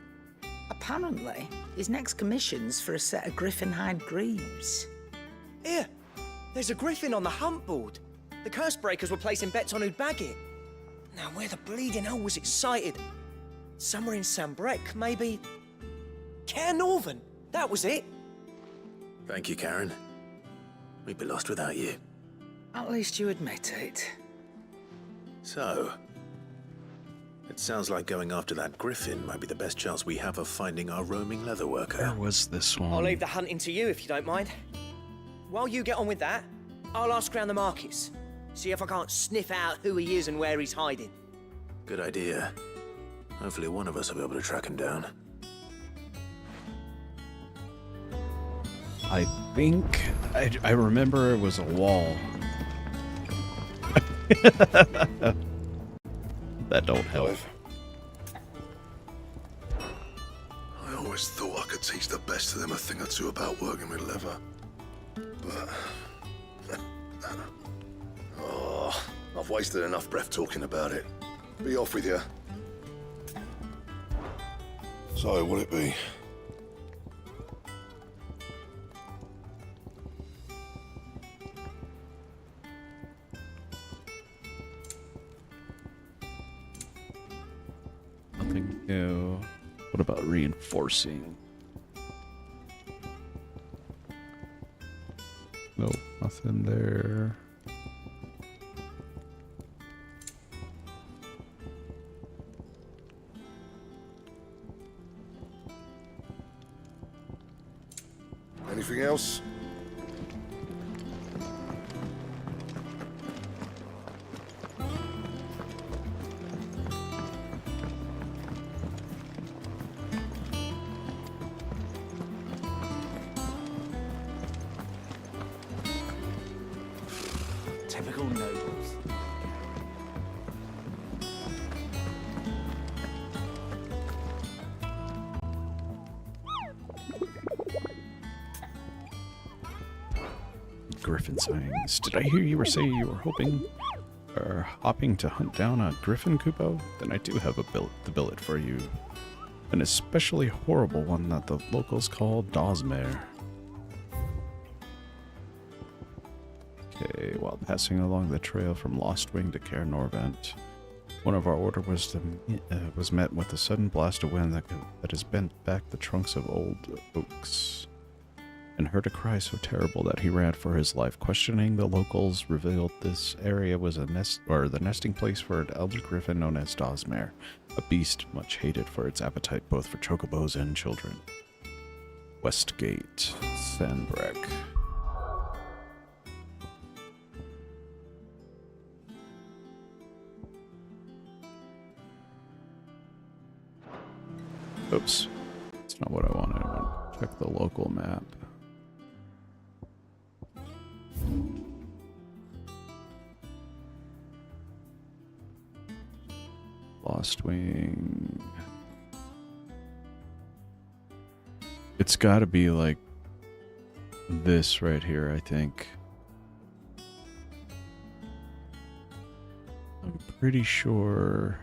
Apparently, his next commission's for a set of griffin hide greaves. Here, there's a griffin on the hunt board. The curse breakers were placing bets on who'd bag it. Now, where the bleeding hell was it sighted? Somewhere in Sambrec, maybe... Care Northern, that was it. Thank you, Karen. We'd be lost without you. At least you admit it. So, it sounds like going after that griffin might be the best chance we have of finding our roaming leatherworker. Where was this one? I'll leave the hunting to you if you don't mind. While you get on with that, I'll ask around the markets. See if I can't sniff out who he is and where he's hiding. Good idea. Hopefully one of us will be able to track him down. I think I remember it was a wall. That don't help. I always thought I could teach the best of them a thing or two about working with leather. But... oh, I've wasted enough breath talking about it. Be off with you. So, what'll it be? Nothing new. What about reinforcing? Nope, nothing there. Anything else? Typical nobles. Griffin signs. Did I hear you were saying you were hopping to hunt down a griffin, Kupo? Then I do have the billet for you. An especially horrible one that the locals call Dawsmare. Okay, while passing along the trail from Lostwing to Cair Norvent, one of our order was met with a sudden blast of wind that has bent back the trunks of old oaks, and heard a cry so terrible that he ran for his life. Questioning the locals revealed this area was the nesting place for an elder griffin known as Dawsmare, a beast much hated for its appetite both for chocobos and children. Westgate, Sambrec. Oops, that's not what I wanted. I want to check the local map. Lostwing. It's got to be like this right here, I think. I'm pretty sure.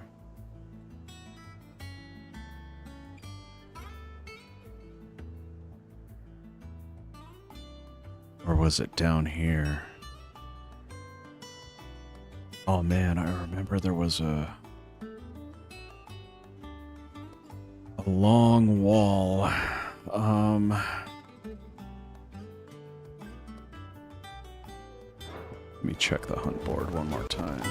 Or was it down here? Oh man, I remember there was a long wall. Let me check the hunt board one more time.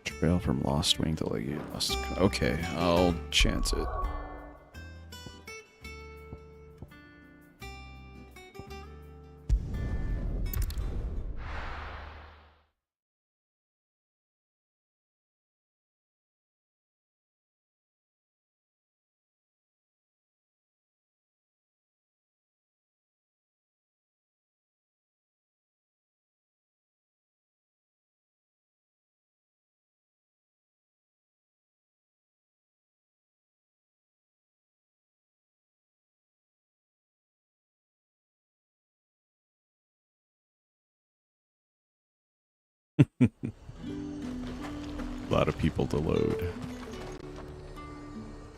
Trail from Lostwing to Lost. Okay, I'll chance it. A lot of people to load.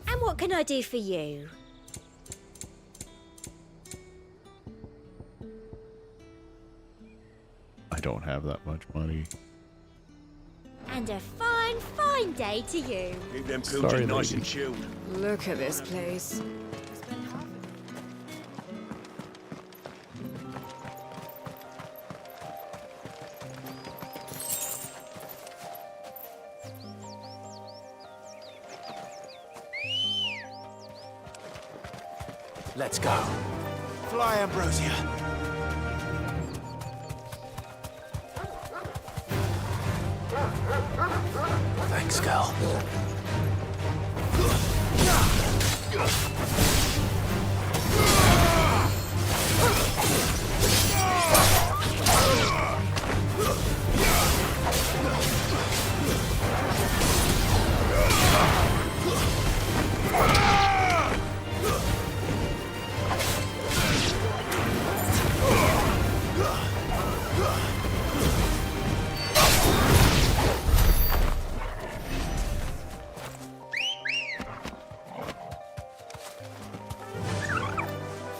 And what can I do for you? I don't have that much money. And a fine, fine day to you. Keep them Sorry, pilgrims nice lady. and chilled. Look at this place. Let's go. Fly, Ambrosia. Thanks, girl.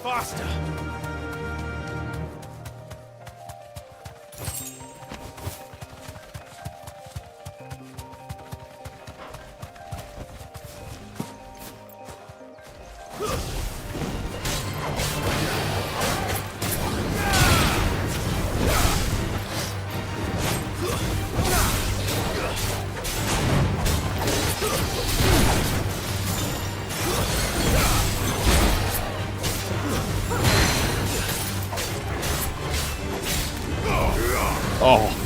Faster! Oh.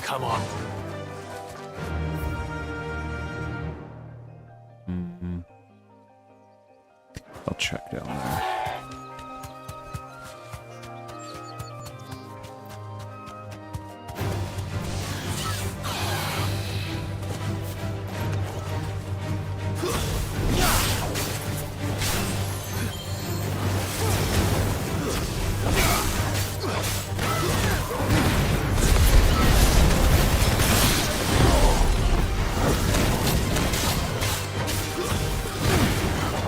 Come on. I'll check down there.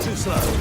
Too slow.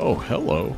Oh, hello.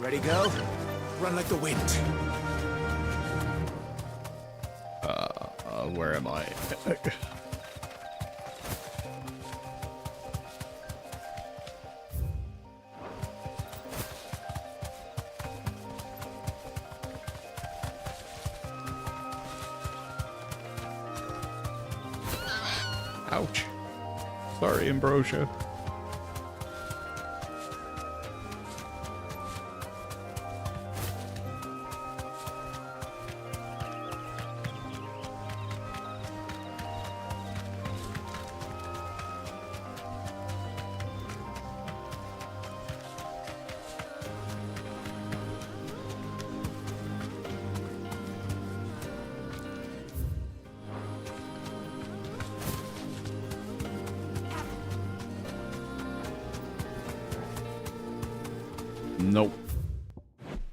Ready, go? Run like the wind. Where am I? Ouch. Sorry, Ambrosia. Nope.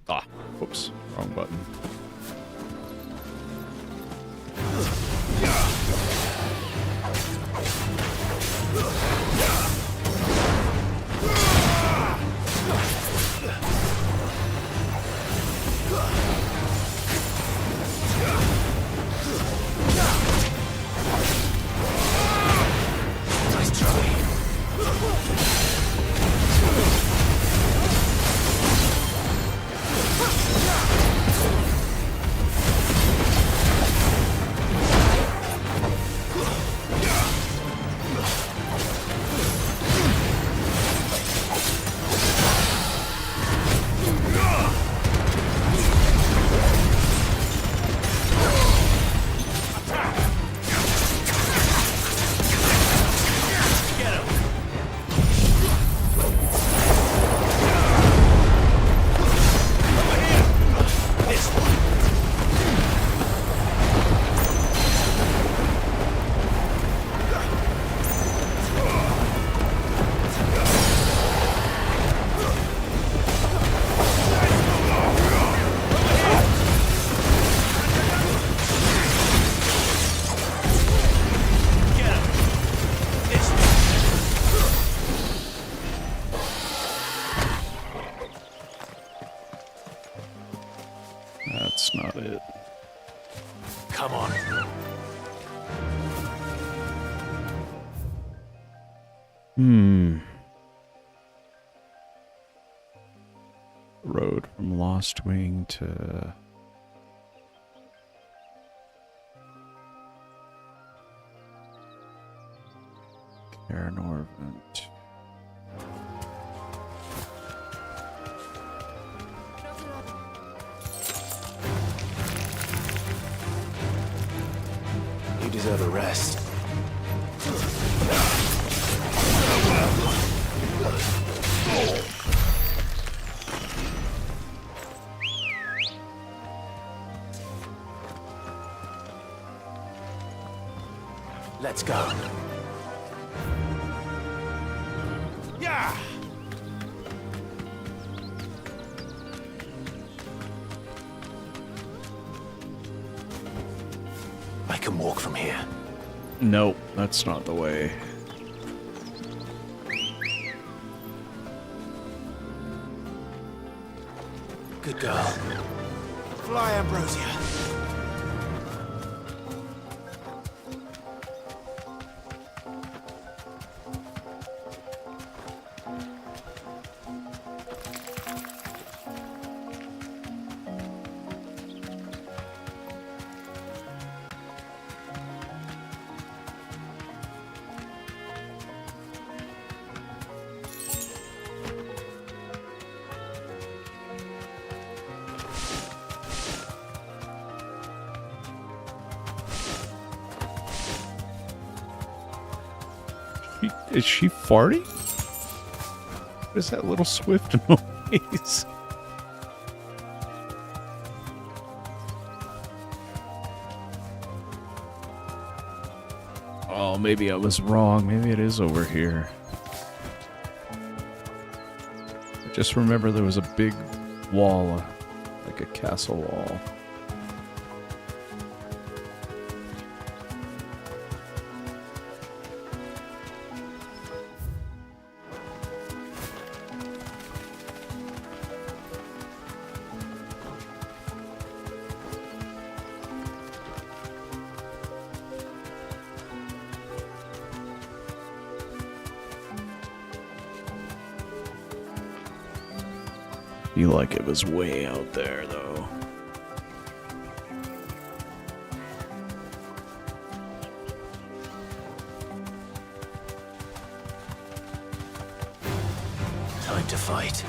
Ah, whoops. Wrong button. Nice try. That's not it. Come on. Road from Lost Wing to... Cairnorvent. You deserve a rest. Let's go. Yeah! I can walk from here. Nope, that's not the way. Good girl. Fly, Ambrosia. Is she farting? What is that little swift noise? Oh, maybe I was wrong. Maybe it is over here. I just remember there was a big wall, like a castle wall. Feel like it was way out there, though. Time to fight.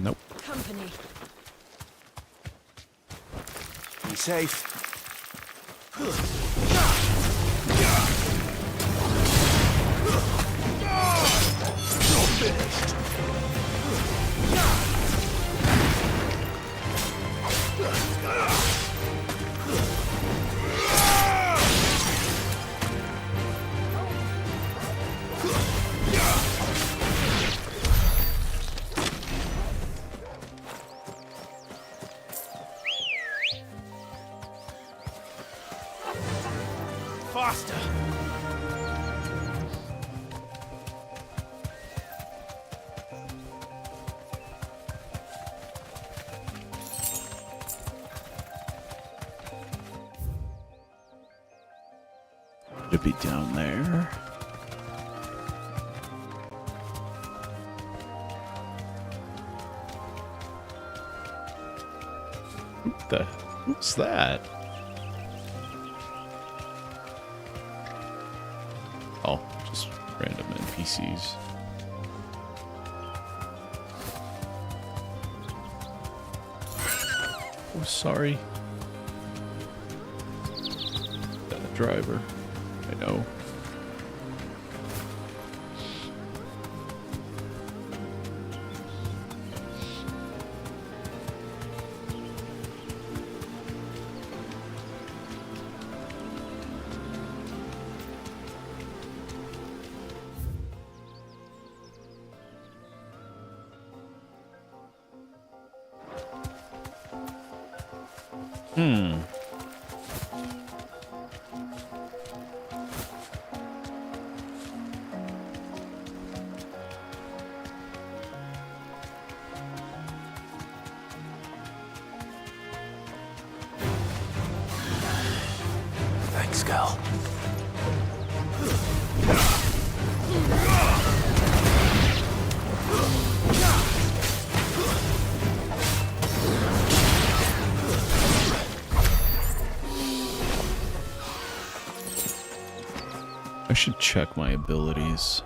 Nope. Company. Be safe. You're finished. Faster! Should be down there. What's that? Oh, just random NPCs. Oh, sorry. That driver. I know. Thanks, Gal. I should check my abilities.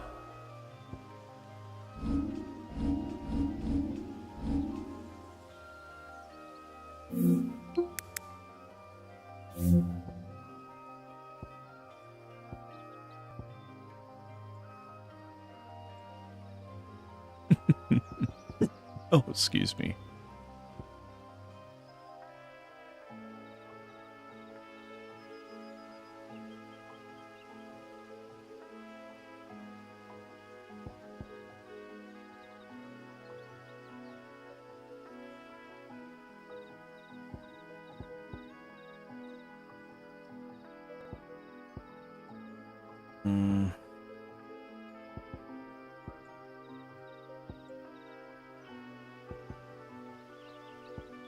Oh, excuse me.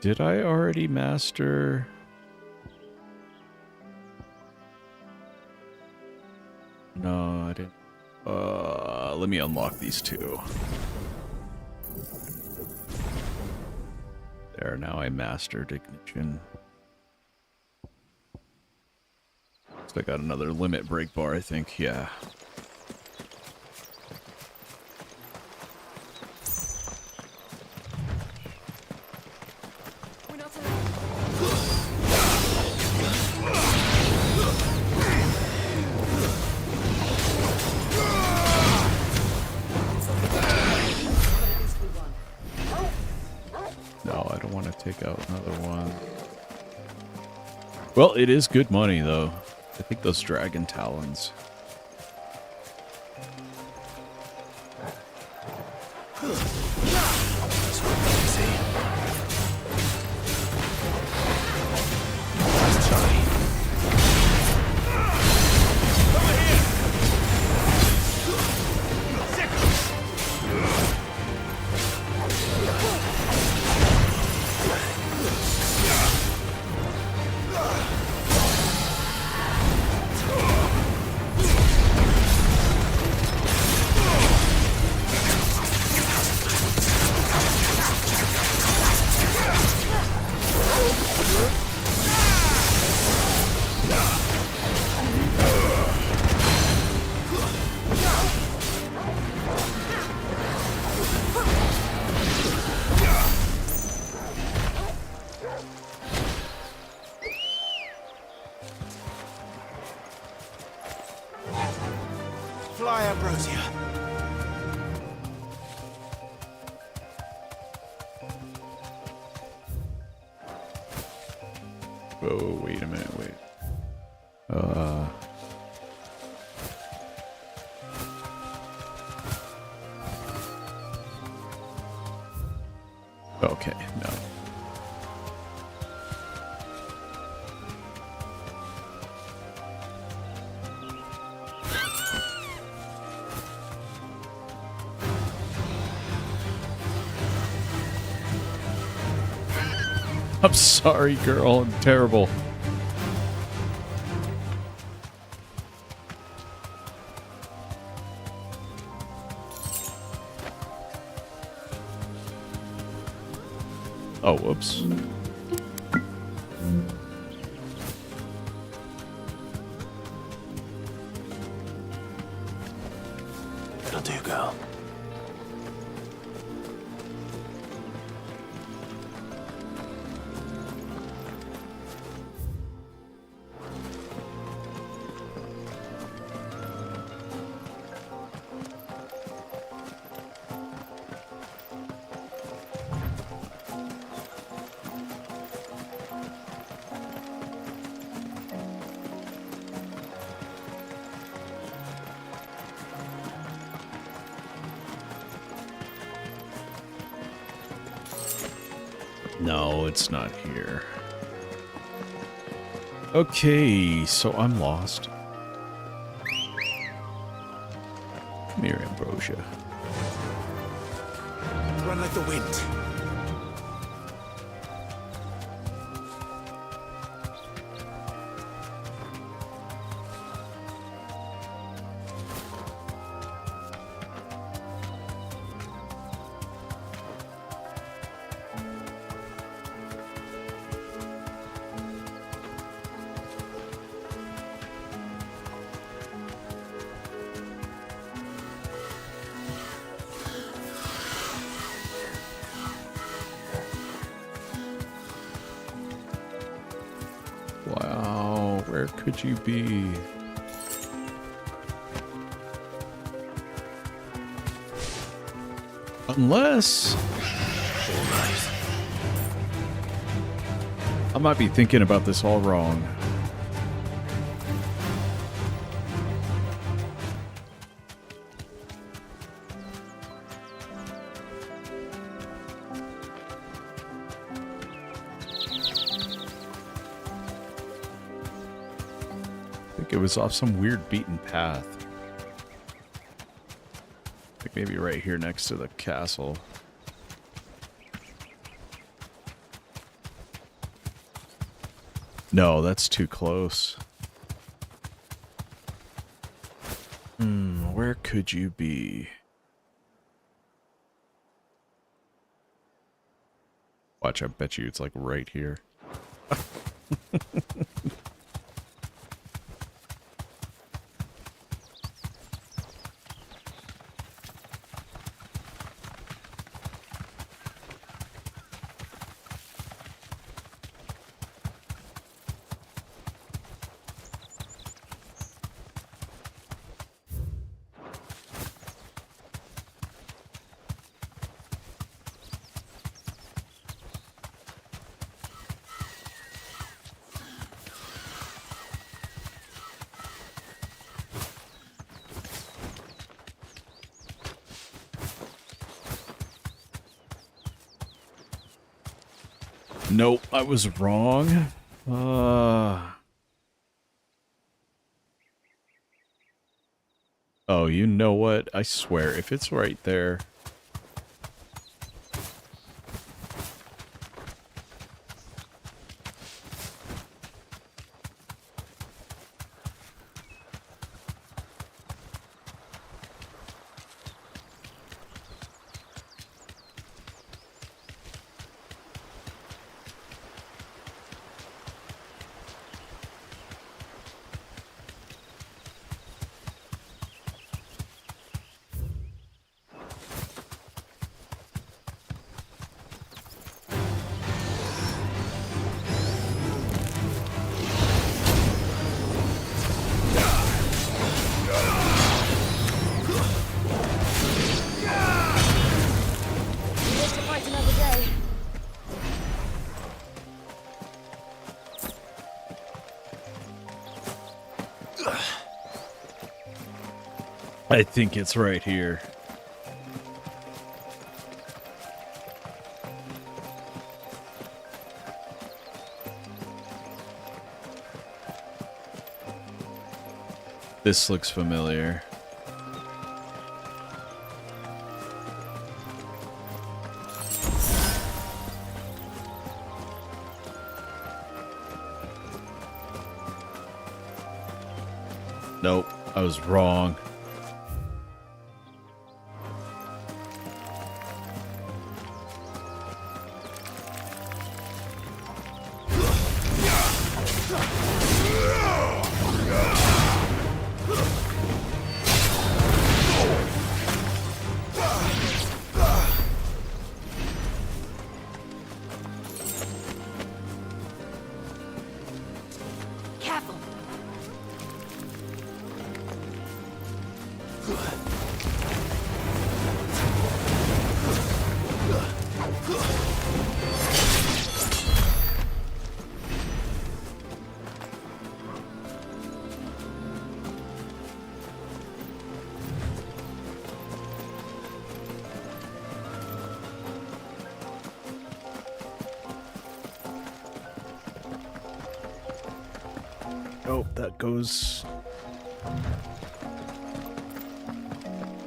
Did I already master? No, I didn't. Let me unlock these two. There, now I mastered ignition. So I got another limit break bar, I think. Yeah. Take out another one. Well, it is good money, though. I think those dragon talons. Ambrosia. Oh, wait a minute, wait. Okay, no. I'm sorry, girl. I'm terrible. Oh, whoops. It'll do, girl. No, it's not here. Okay, so I'm lost. Come here, Ambrosia. Run like the wind. Wow, where could you be? Unless... I might be thinking about this all wrong. I think it was off some weird beaten path. Like maybe right here next to the castle. No, that's too close. Where could you be? Watch, I bet you it's like right here. Nope, I was wrong. Oh, you know what? I swear, if it's right there... I think it's right here. This looks familiar. Nope, I was wrong. Careful. Oh, that goes...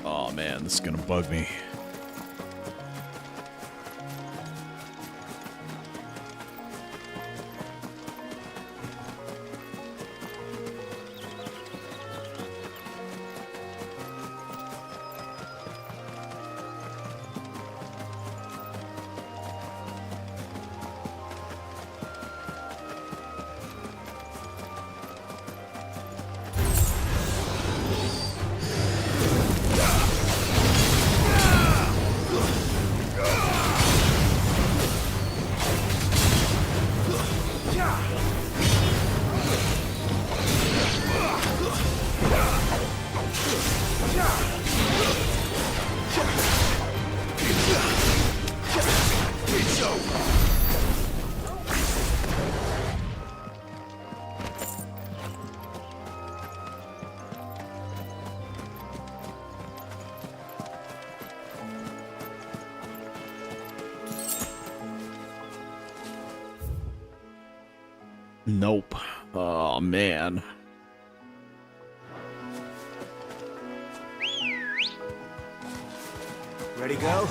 Oh man, this is gonna bug me. Nope. Oh man. Ready, go?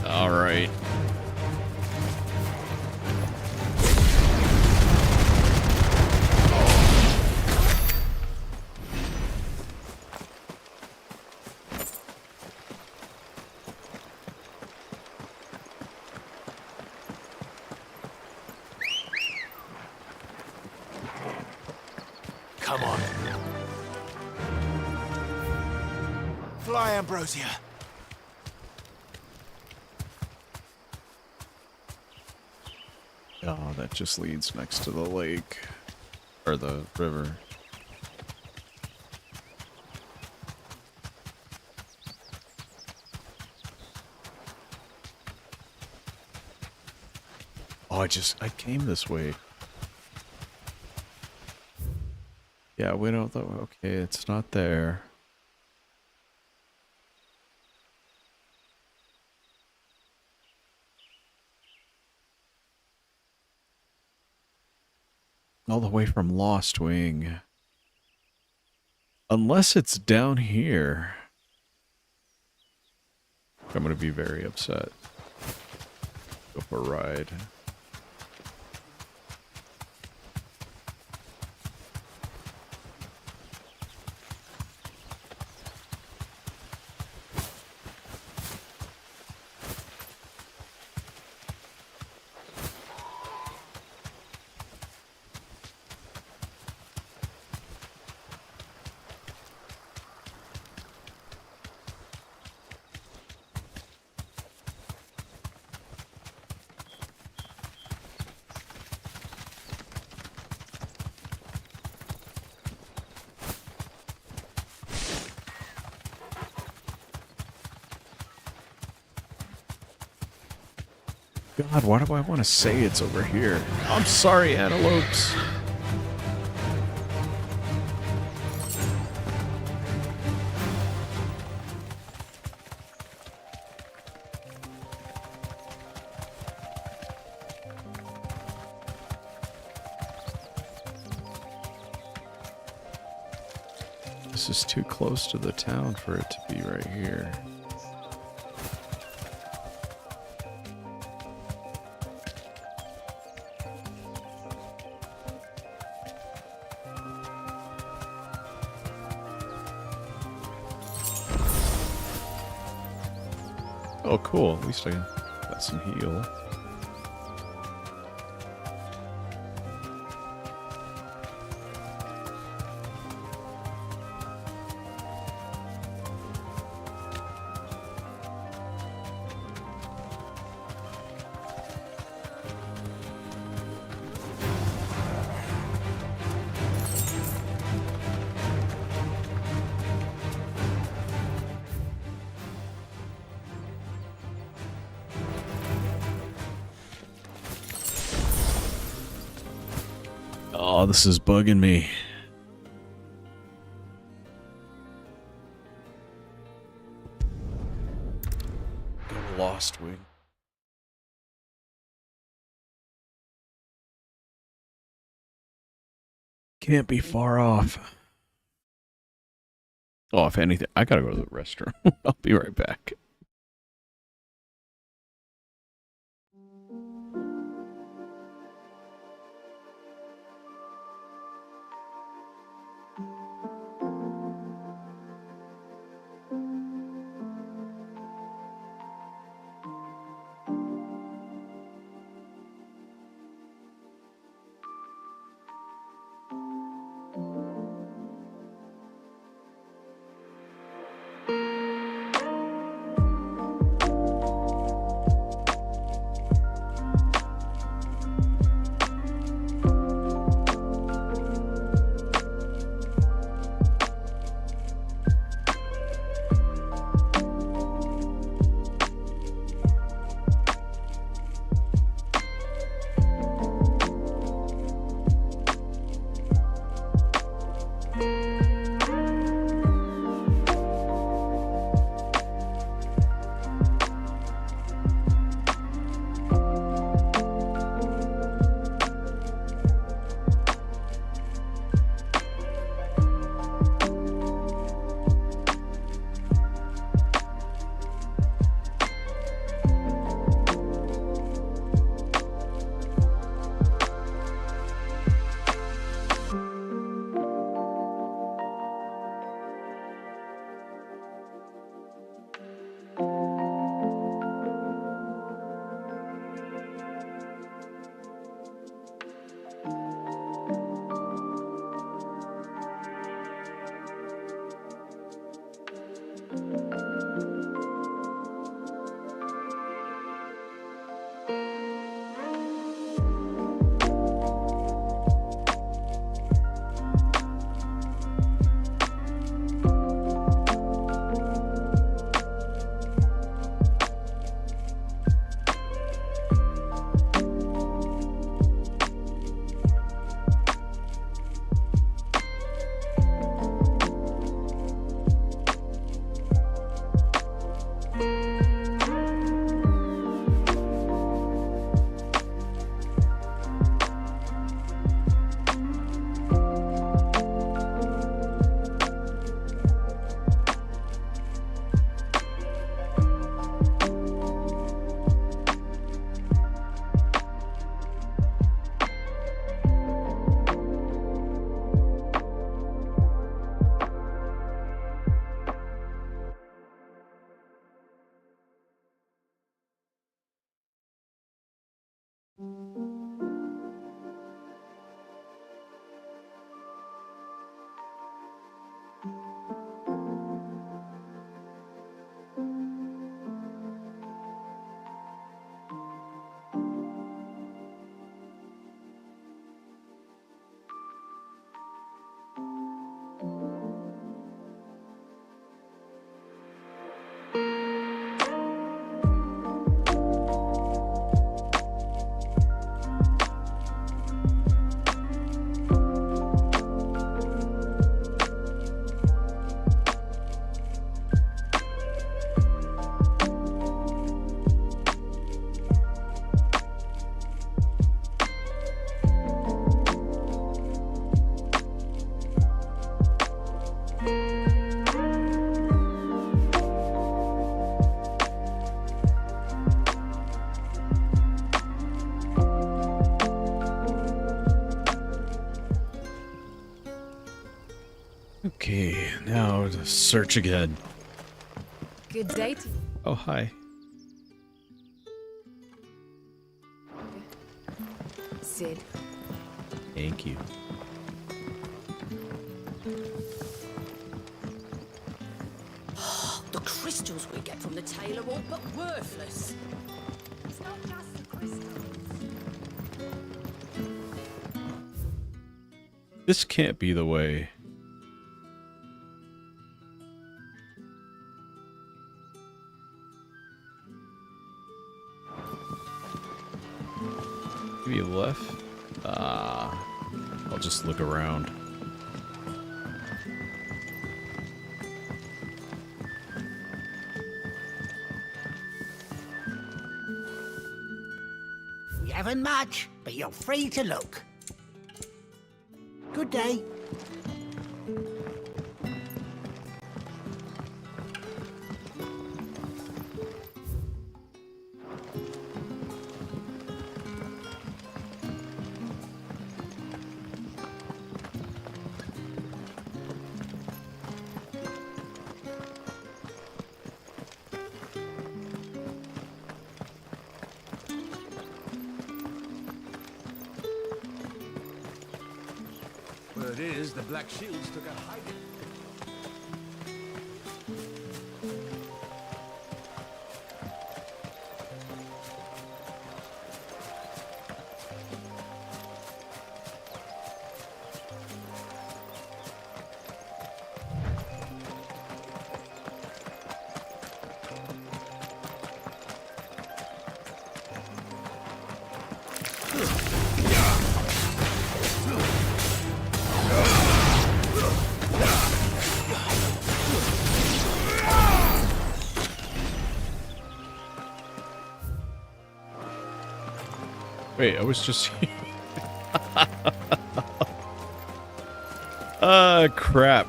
All right. Come on. Fly, Ambrosia. Oh, that just leads next to the lake. Or the river. Oh, I came this way. Yeah, we don't, okay, it's not there. All the way from Lost Wing. Unless it's down here. I'm gonna be very upset. Go for a ride. God, why do I want to say it's over here? I'm sorry, antelopes. This is too close to the town for it to be right here. Oh, cool. At least I got some heal. Oh, this is bugging me. Go to Lost Wing. Can't be far off. Oh, if anything, I gotta go to the restroom. I'll be right back. Okay, now to search again. Good day to you. Oh, hi. Sid. Thank you. The crystals we get from the tail are all but worthless. It's not just the crystals. This can't be the way. Maybe left? I'll just look around. We haven't much, but you're free to look. Good day. Word is, the Black Shields took a hiding. Wait, I was just here. Crap.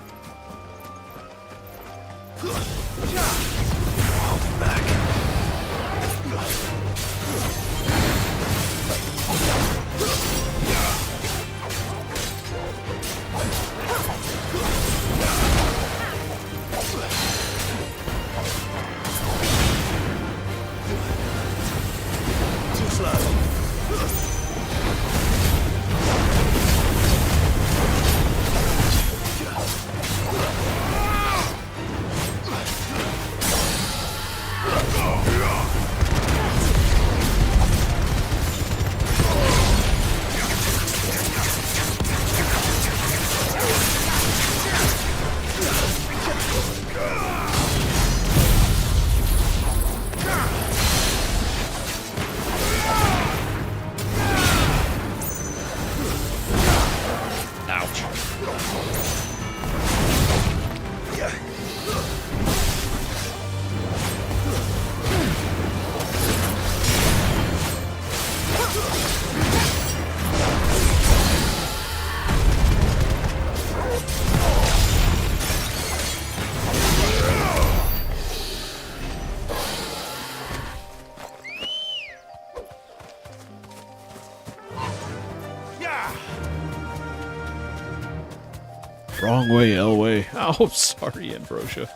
Wrong way, Elway. Oh, sorry, Ambrosia.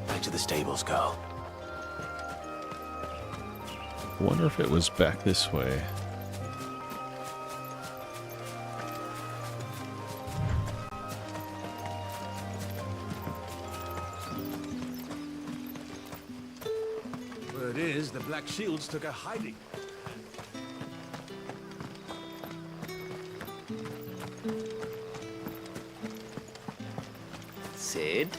Back to the stables, girl. I wonder if it was back this way. Word is, the Black Shields took a hiding. Sid?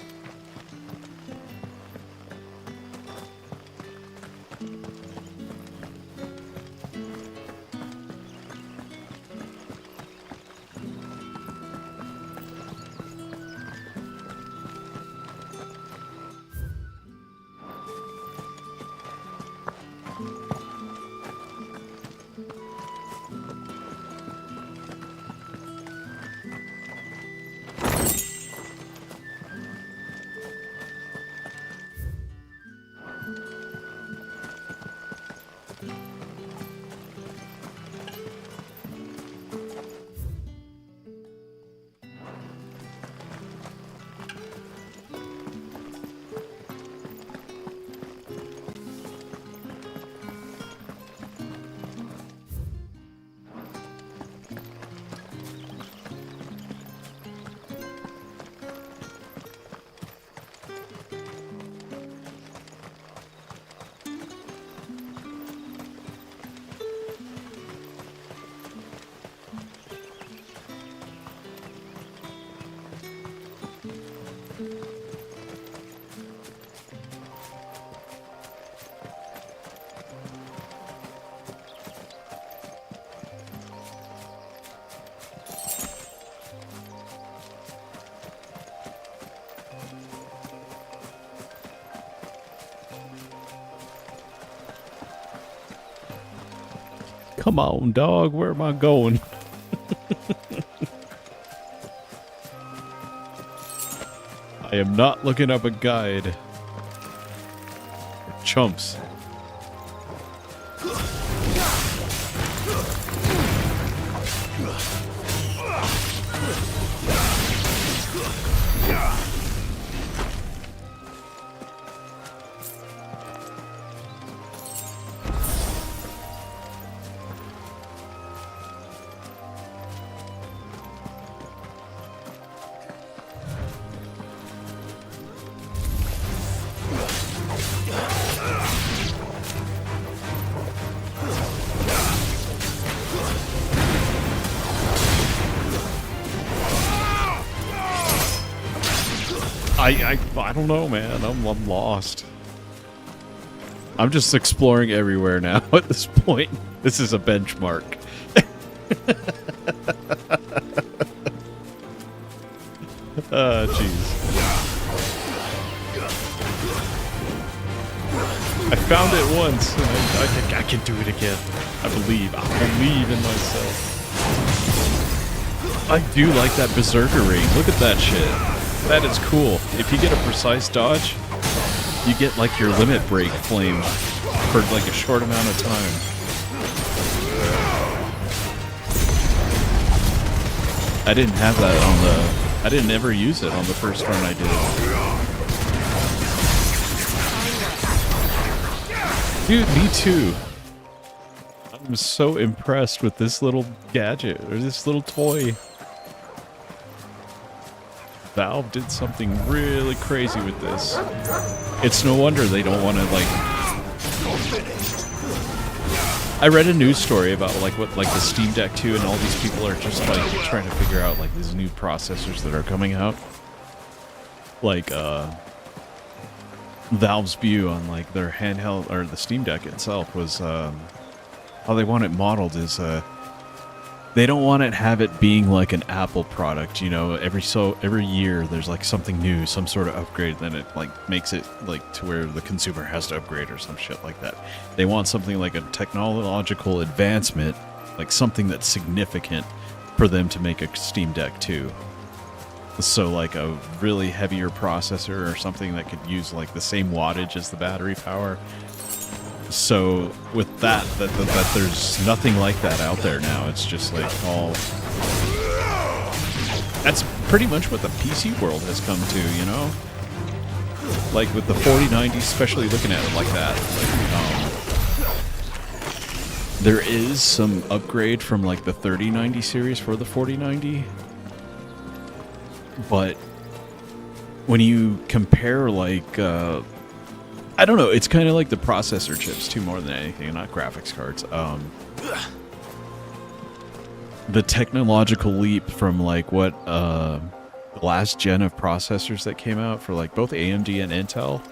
Come on, dog. Where am I going? I am not looking up a guide. Chumps. I don't know, man. I'm lost. I'm just exploring everywhere now at this point. This is a benchmark. Jeez. I found it once, and I can do it again. I believe in myself. I do like that berserker ring. Look at that shit. That is cool. If you get a precise dodge, you get like your limit break flame for like a short amount of time. I didn't have that on the... I didn't ever use it on the first run I did. Dude, me too. I'm so impressed with this little gadget, or this little toy. Valve did something really crazy with this. It's no wonder they don't want to, like... I read a news story about, like, what, like, the Steamdeck 2 and all these people are just, like, trying to figure out, like, these new processors that are coming out. Like, Valve's view on, like, their handheld, or the Steam Deck itself was, how they want it modeled is, they don't want it have it being like an Apple product, you know, every year there's like something new, some sort of upgrade, then it like makes it like to where the consumer has to upgrade or some shit like that. They want something like a technological advancement, like something that's significant for them to make a Steam Deck 2. So like a really heavier processor or something that could use like the same wattage as the battery power. So with that there's nothing like that out there now. It's just like all... That's pretty much what the PC world has come to, you know? Like with the 4090, especially looking at it like that. Like, there is some upgrade from like the 3090 series for the 4090. But when you compare like... I don't know, it's kind of like the processor chips too, more than anything, not graphics cards. The technological leap from like what the last gen of processors that came out for like both AMD and Intel,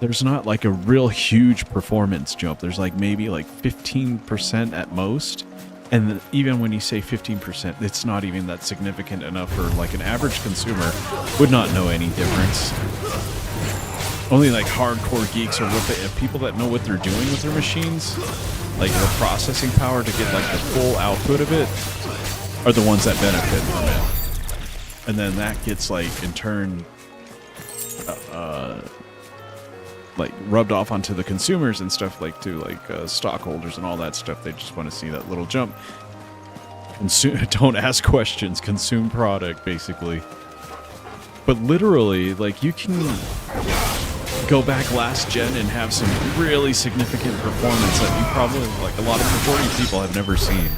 there's not like a real huge performance jump. There's like maybe like 15% at most. And even when you say 15%, it's not even that significant enough for like an average consumer would not know any difference. Only like hardcore geeks or people that know what they're doing with their machines, like the processing power to get like the full output of it, are the ones that benefit from it. And then that gets like in turn like rubbed off onto the consumers and stuff, like to like stockholders and all that stuff. They just want to see that little jump. Don't ask questions, consume product basically. But literally, like you can go back last gen and have some really significant performance that you probably, like a lot of majority of people have never seen.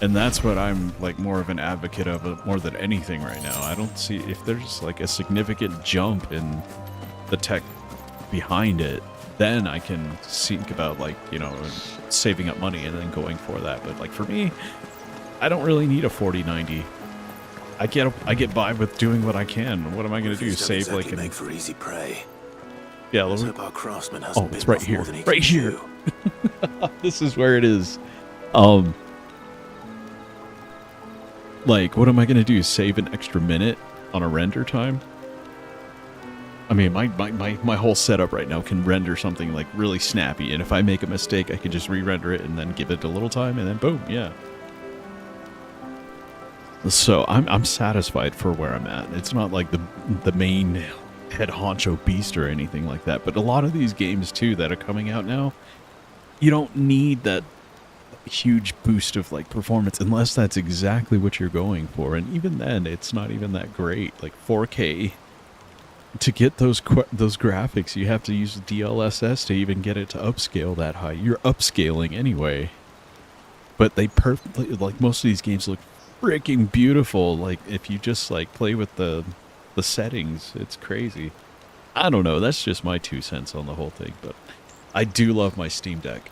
And that's what I'm like more of an advocate of more than anything right now. I don't see if there's like a significant jump in the tech behind it, then I can think about like, you know, saving up money and then going for that. But like for me, I don't really need a 4090. I get by with doing what I can. What am I going to do? Save like make for easy prey. Yeah, let's hope our craftsman oh, it's right here. Right here. This is where it is. Like, what am I going to do? Save an extra minute on a render time? I mean, my whole setup right now can render something like really snappy, and if I make a mistake, I can just re-render it and then give it a little time, and then boom, yeah. So I'm satisfied for where I'm at. It's not like the main head honcho beast or anything like that, but a lot of these games too that are coming out now, you don't need that huge boost of like performance unless that's exactly what you're going for, and even then it's not even that great. Like 4K, to get those graphics you have to use DLSS to even get it to upscale that high. You're upscaling anyway, but they perfectly, like, most of these games look freaking beautiful. Like if you just like play with the settings, it's crazy. I don't know, that's just my 2 cents on the whole thing, but I do love my Steam Deck.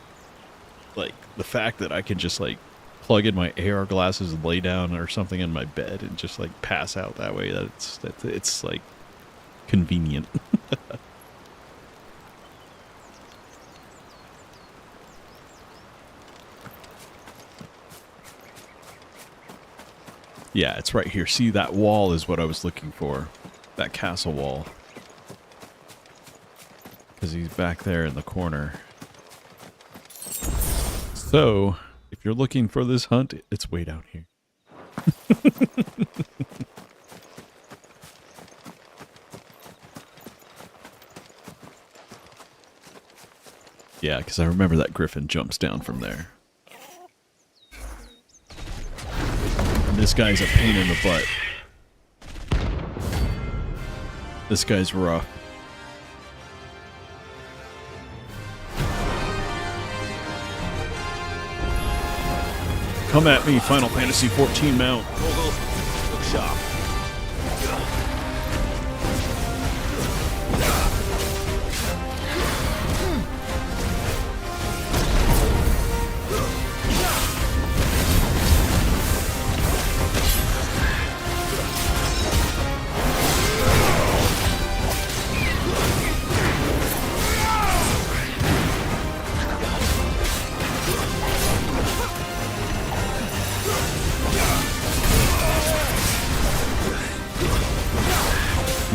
Like the fact that I can just like plug in my AR glasses and lay down or something in my bed and just like pass out that way, it's like convenient. Yeah, it's right here. See, that wall is what I was looking for. That castle wall. Because he's back there in the corner. So, if you're looking for this hunt, it's way down here. Yeah, because I remember that griffin jumps down from there. And this guy's a pain in the butt. This guy's rough. Come at me, Final Fantasy XIV mount. Look sharp.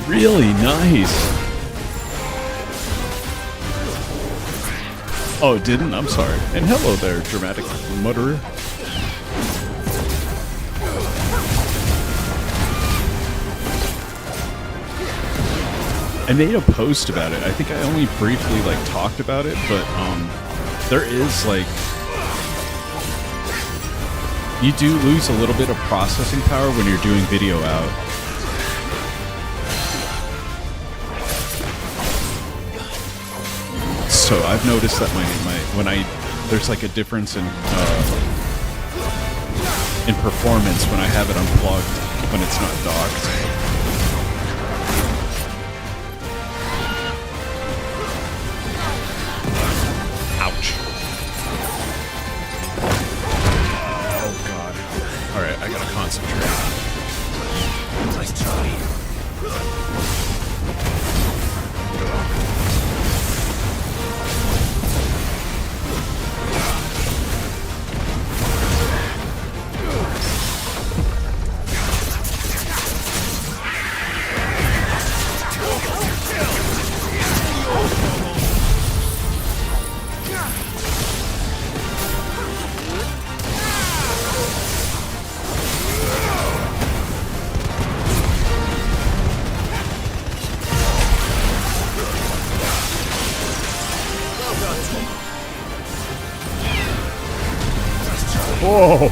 Really nice. Oh, it didn't? I'm sorry. And hello there, dramatic mutterer. I made a post about it. I think I only briefly like talked about it, but there is like, you do lose a little bit of processing power when you're doing video out. So I've noticed that there's like a difference in performance when I have it unplugged, when it's not docked. Ouch. Oh god. Alright, I gotta concentrate. Nice try. Whoa!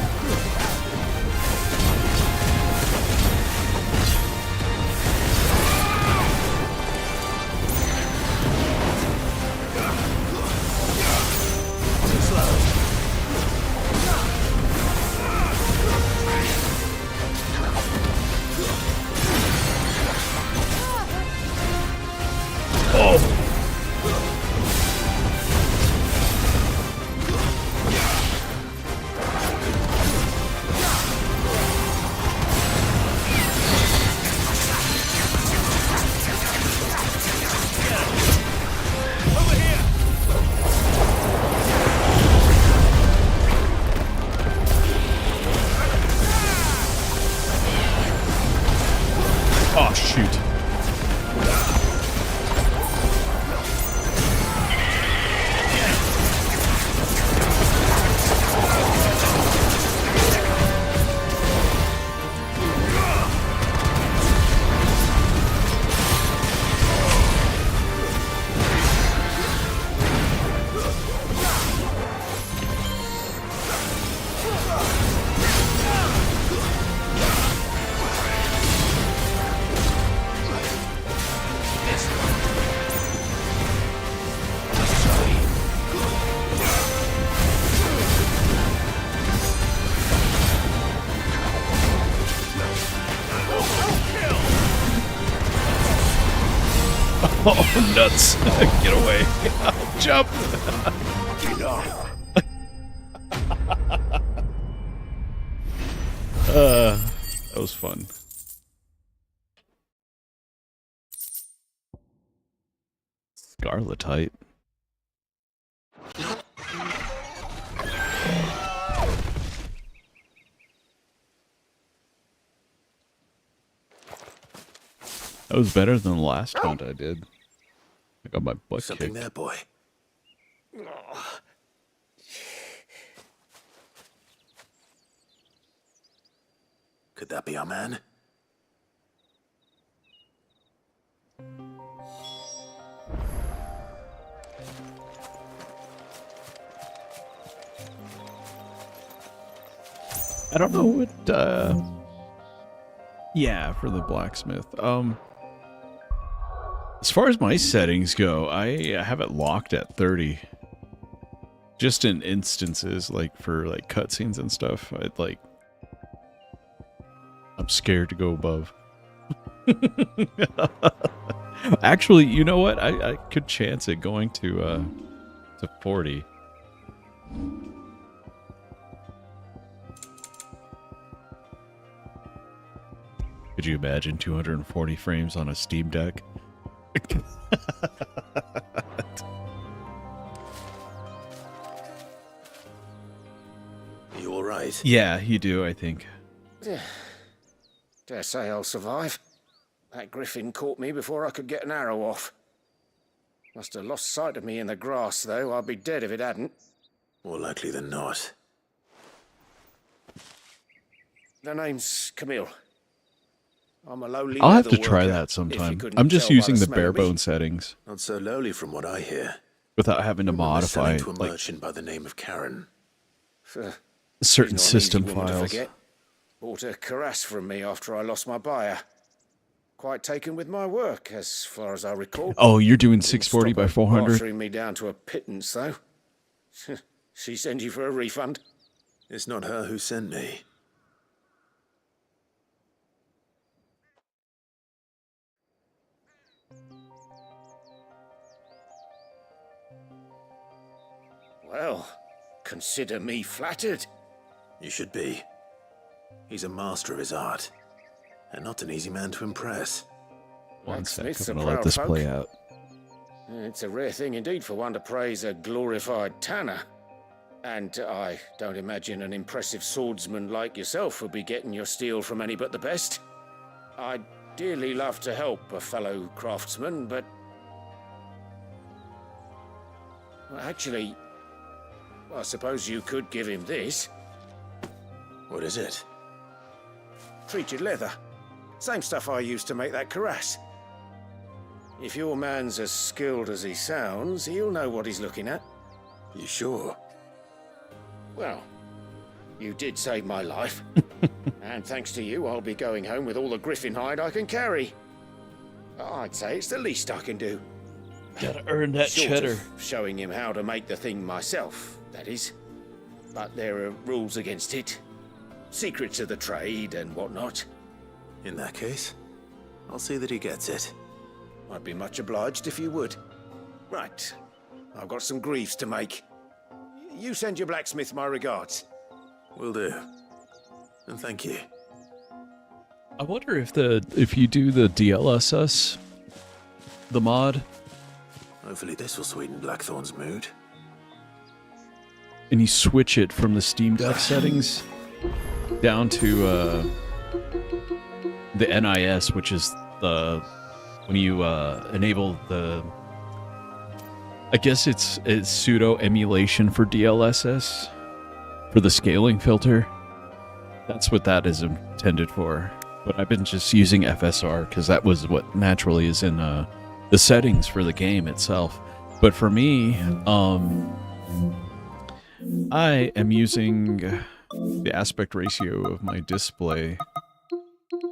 Oh, nuts. Get away. Jump. That was fun. Scarletite. That was better than the last hunt I did. I got my butt Something kicked. there, boy. Could that be our man? I don't know what, yeah, for the blacksmith. As far as my settings go, I have it locked at 30. Just in instances, like for like cutscenes and stuff, I'm scared to go above. Actually, you know what? I could chance it going to 40. Could you imagine 240 frames on a Steam Deck? You all right? Yeah, you do, I think. Dare say I'll survive. That griffin caught me before I could get an arrow off. Must have lost sight of me in the grass, though. I'd be dead if it hadn't. More likely than not. The name's Camille. I'm a lowly I'll have to leather try worker, that if sometime. you couldn't I'm just tell by using the smell bare of me. bone settings Not so lowly from what I hear. without having to modify To a like merchant by the name of Karen. certain She's not an easy system woman to files. forget. Bought a cuirass from me after I lost my buyer. Quite taken with my work, as far as I recall. Oh, you're doing 640 by 400? Bartering me down to a pittance, though. She send you for a refund? It's not her who sent me. Well, consider me flattered. You should be. He's a master of his art, and not an easy man to impress. One sec, Blacksmiths I'm are gonna let proud this folk. play out. It's a rare thing indeed for one to praise a glorified tanner. And I don't imagine an impressive swordsman like yourself would be getting your steel from any but the best. I'd dearly love to help a fellow craftsman, but... Well, actually, I suppose you could give him this. What is it? Treated leather. Same stuff I used to make that cuirass. If your man's as skilled as he sounds, he'll know what he's looking at. You sure? Well, you did save my life. And thanks to you, I'll be going home with all the griffin hide I can carry. I'd say it's the least I can do. Gotta earn that Short cheddar. of showing him how to make the thing myself, that is. But there are rules against it. Secrets of the trade and whatnot. In that case, I'll see that he gets it. I'd be much obliged if you would. Right. I've got some greaves to make. You send your blacksmith my regards. Will do. And thank you. I wonder if you do the DLSS, the mod, Hopefully this will sweeten Blackthorn's mood. and you switch it from the Steam Deck settings down to the NIS, which is the when you enable the, I guess it's pseudo emulation for DLSS for the scaling filter. That's what that is intended for. But I've been just using FSR because that was what naturally is in the settings for the game itself. But for me, I am using the aspect ratio of my display.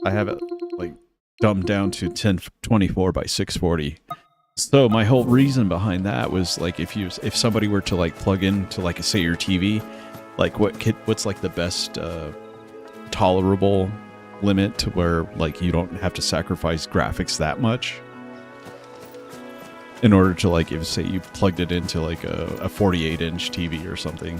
I have it like dumbed down to 1024 by 640. So my whole reason behind that was like if somebody were to like plug into like say your TV, like what's like the best tolerable limit to where like you don't have to sacrifice graphics that much. in order to, like, if say you plugged it into like a 48-inch TV or something.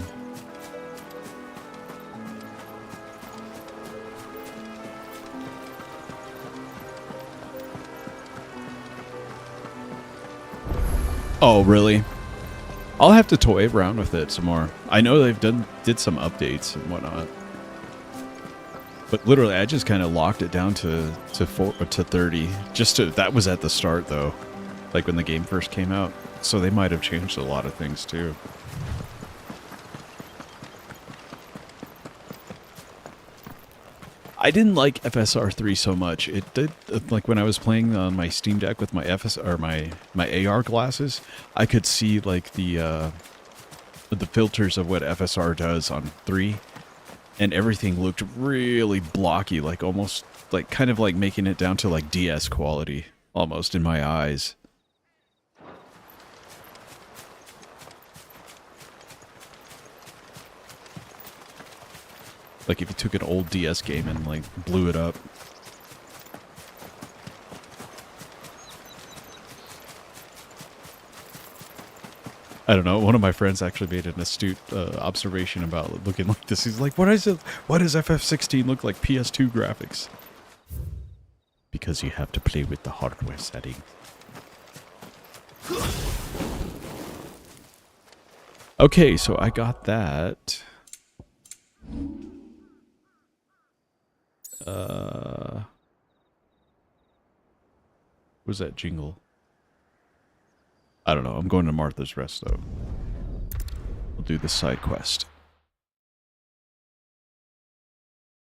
Oh, really? I'll have to toy around with it some more. I know they've did some updates and whatnot. But literally, I just kind of locked it down to 30. That was at the start, though. Like when the game first came out. So they might have changed a lot of things, too. I didn't like FSR 3 so much. It did, like when I was playing on my Steam Deck with my my AR glasses, I could see like the filters of what FSR does on 3, and everything looked really blocky, like almost like kind of like making it down to like DS quality almost in my eyes. Like if you took an old DS game and like blew it up. I don't know. One of my friends actually made an astute observation about looking like this. He's like, "What is it? Why does FF16 look like PS2 graphics?" Because you have to play with the hardware setting. Okay, so I got that. What was that jingle? I don't know. I'm going to Martha's Rest, though. We'll do the side quest.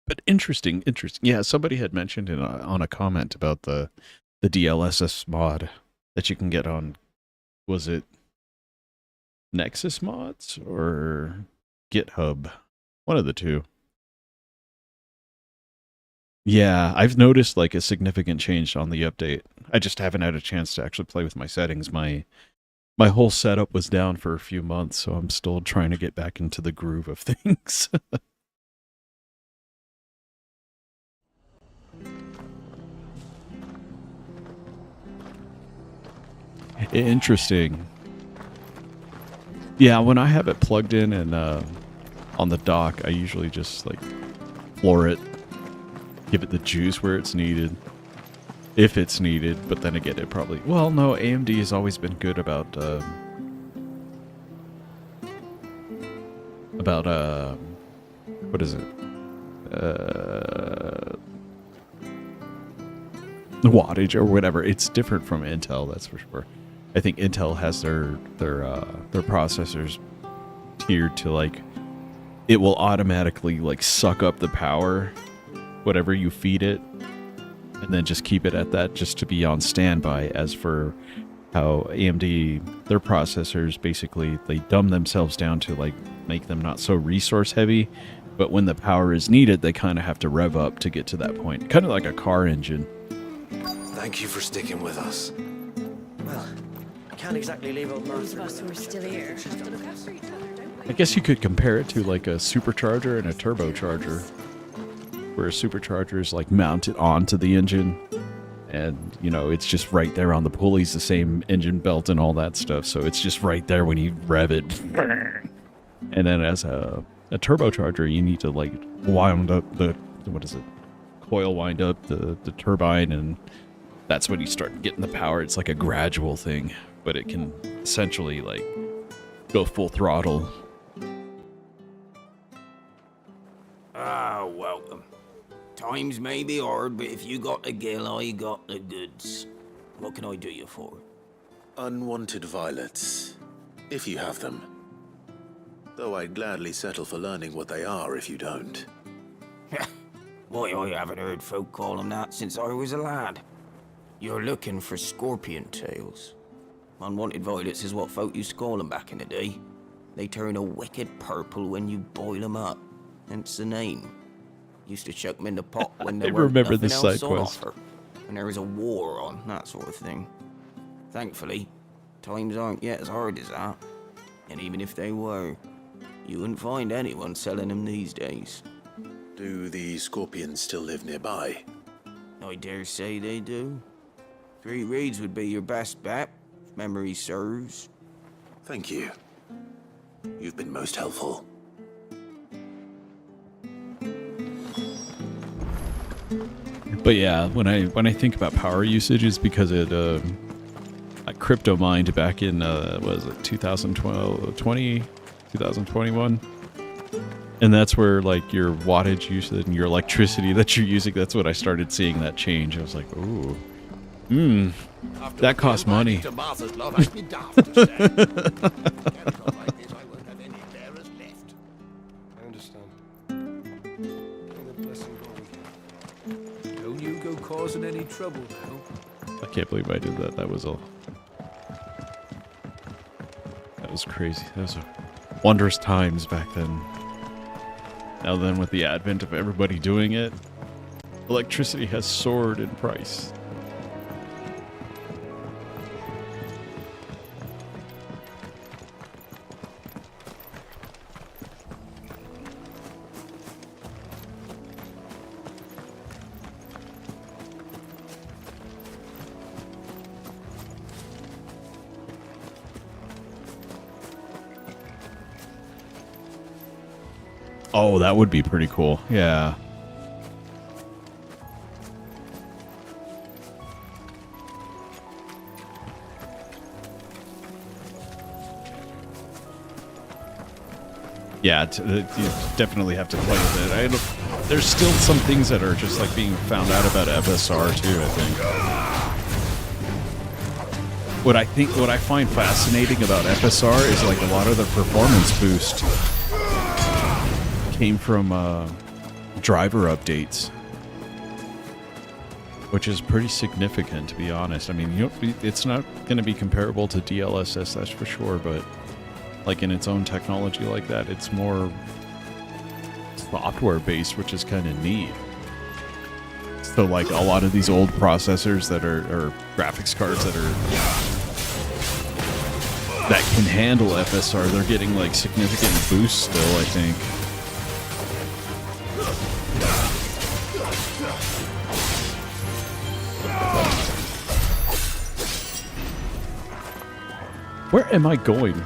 But interesting. Yeah, somebody had mentioned on a comment about the DLSS mod that you can get on, was it Nexus mods or GitHub? One of the two. Yeah, I've noticed like a significant change on the update. I just haven't had a chance to actually play with my settings. My whole setup was down for a few months, so I'm still trying to get back into the groove of things. Interesting. Yeah, when I have it plugged in and on the dock, I usually just like floor it. Give it the juice where it's needed, if it's needed. But then again, it probably... Well, no, AMD has always been good about what is it? The wattage or whatever. It's different from Intel, that's for sure. I think Intel has their processors tiered to like it will automatically like suck up the power, whatever you feed it, and then just keep it at that just to be on standby. As for how AMD, their processors, basically, they dumb themselves down to like make them not so resource heavy, but when the power is needed, they kind of have to rev up to get to that point. Kind of like a car engine. Thank you for sticking with us. Well, I can't exactly leave old Martha. Those of us who are still here have to look after each other, don't we? I guess you could compare it to like a supercharger and a turbocharger, where a supercharger is like mounted onto the engine, and you know it's just right there on the pulleys, the same engine belt and all that stuff, so it's just right there when you rev it. And then as a turbocharger, you need to like wind up the coil wind up the turbine, and that's when you start getting the power. It's like a gradual thing, but it can essentially like go full throttle. Ah, welcome. Times may be hard, but if you got the gill, I got the goods. What can I do you for? Unwanted violets, if you have them. Though I'd gladly settle for learning what they are if you don't. Why, I haven't heard folk call them that since I was a lad. You're looking for scorpion tails. Unwanted violets is what folk used to call them back in the day. They turn a wicked purple when you boil them up. Hence the name. Used to chuck them in the pot when there weren't remember nothing this else side on quest. offer. When there was a war on, that sort of thing. Thankfully, times aren't yet as hard as that. And even if they were, you wouldn't find anyone selling them these days. Do the scorpions still live nearby? I dare say they do. 3 reeds would be your best bet. memory serves. Thank you. You've been most helpful. But yeah, when I think about power usage, it's because it I crypto mined back in was it 2021, and that's where like your wattage usage and your electricity that you're using. That's when I started seeing that change. I was like, ooh, that costs money. Don't you go causing any trouble now. I can't believe I did that. That was crazy. That was wondrous times back then. Now then, with the advent of everybody doing it, electricity has soared in price. Oh, that would be pretty cool. Yeah. Yeah, you definitely have to play with it. There's still some things that are just like being found out about FSR too, I think. What I find fascinating about FSR is like a lot of the performance boost came from driver updates, which is pretty significant, to be honest. I mean, it's not going to be comparable to DLSS, that's for sure, but like in its own technology like that, it's more software based, which is kind of neat. So like a lot of these old processors that are graphics cards that can handle FSR, they're getting like significant boosts still, I think. Where am I going?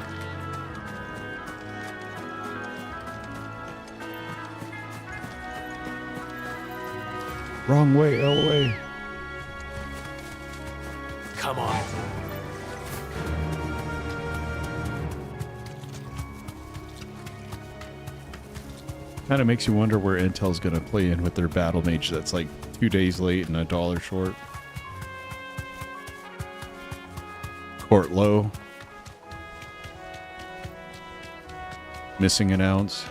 Wrong way, Elway. Come on. Kind of makes you wonder where Intel's going to play in with their battle mage that's like 2 days late and $1 short. Court low. Missing an ounce.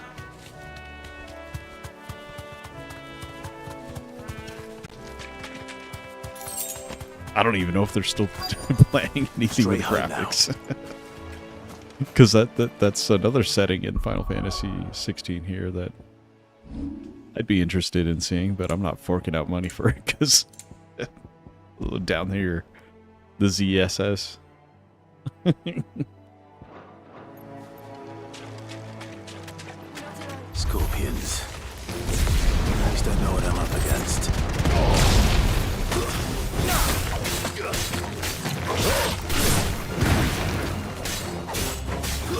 I don't even know if they're still playing anything with graphics. Because that's another setting in Final Fantasy 16 here that I'd be interested in seeing, but I'm not forking out money for it because down here, the ZSS. Scorpions. At least I know what I'm up against.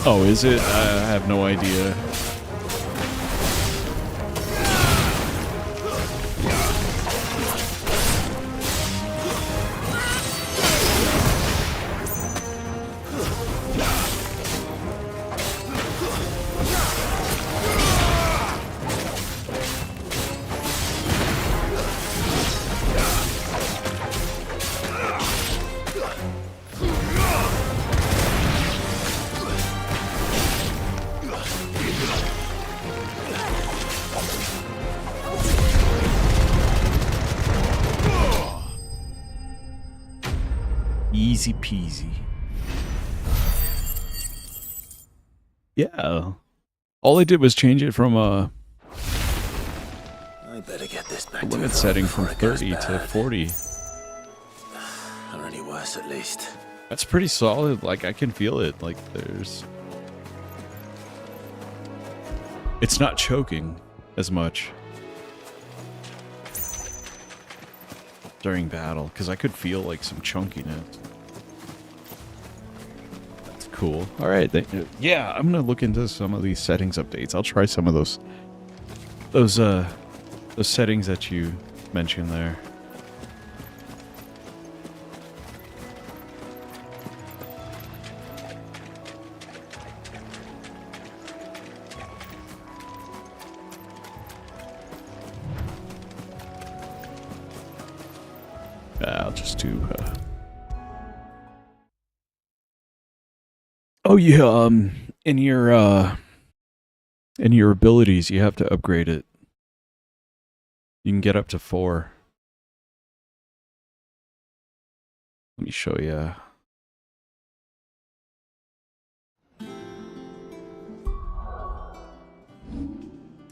Oh, is it? I have no idea. Easy peasy. Yeah. All I did was change it from I better get this back to limit setting from 30 to 40. Or any worse, at least. That's pretty solid. Like, I can feel it. Like, it's not choking as much during battle, because I could feel, like, some chunkiness. cool. All right, yeah, I'm gonna look into some of these settings updates. I'll try some of those settings that you mentioned there. I'll just do. Oh yeah, in your abilities, you have to upgrade it. You can get up to 4. Let me show you.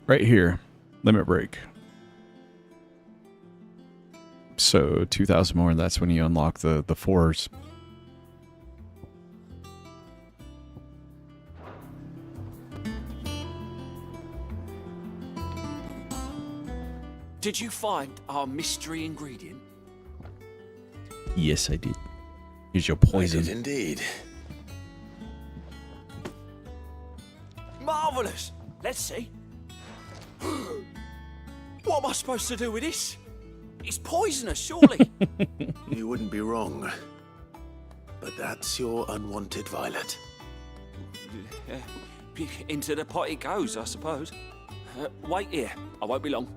Right here, limit break. So 2,000 more, and that's when you unlock the 4s. Did you find our mystery ingredient? Yes, I did. Here's your poison. I did indeed. Marvelous! Let's see. What am I supposed to do with this? It's poisonous, surely. You wouldn't be wrong. But that's your unwanted violet. Into the pot it goes, I suppose. Wait here. I won't be long.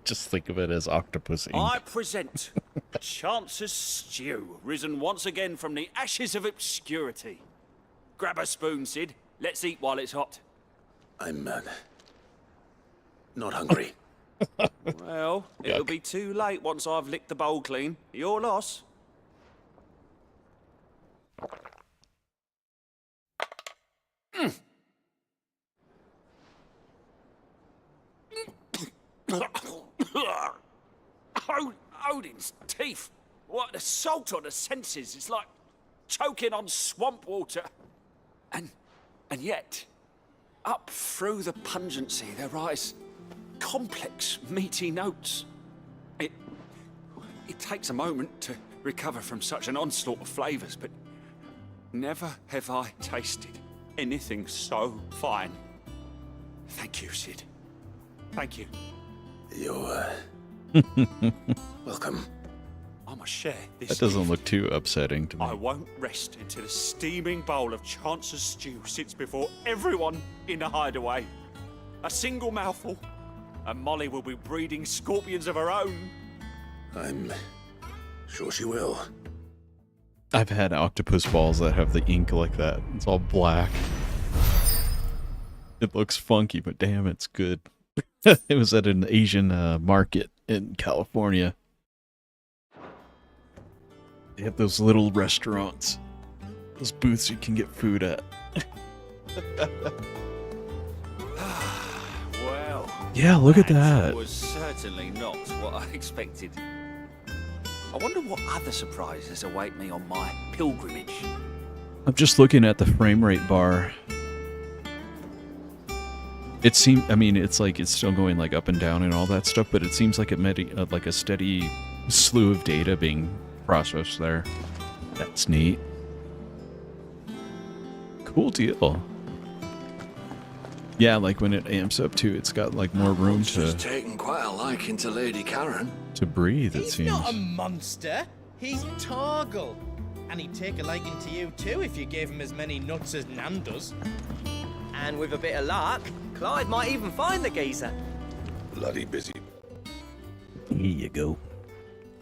Just think of it as octopus ink. I present Chance's Stew, risen once again from the ashes of obscurity. Grab a spoon, Sid. Let's eat while it's hot. I'm not hungry. Well, it'll be too late once I've licked the bowl clean. Your loss. Odin's teeth. What a salt on the senses. It's like choking on swamp water. And yet, up through the pungency, there rise complex, meaty notes. It takes a moment to recover from such an onslaught of flavors, but never have I tasted anything so fine. Thank you, Sid. Thank you. You're welcome. I must share this. That doesn't gift. look too upsetting to me. I won't rest until a steaming bowl of Chance's Stew sits before everyone in the hideaway. A single mouthful, and Molly will be breeding scorpions of her own. I'm sure she will. I've had octopus balls that have the ink like that. It's all black. It looks funky, but damn, it's good. It was at an Asian market in California. They have those little restaurants. Those booths you can get food at. Well, yeah, look at that. Was certainly not what I expected. I wonder what other surprises await me on my pilgrimage. I'm just looking at the frame rate bar. It seems, I mean, it's like it's still going like up and down and all that stuff, but it seems like like a steady slew of data being processed there. That's neat. Cool deal. Yeah, like when it amps up too, it's got like more room Monster's to taken quite a liking to Lady Karen. breathe. It He's seems. not a monster. He's Torgal. And he'd take a liking to you too if you gave him as many nuts as Nan does. And with a bit of luck, Clive might even find the geezer. Bloody busy. Here you go.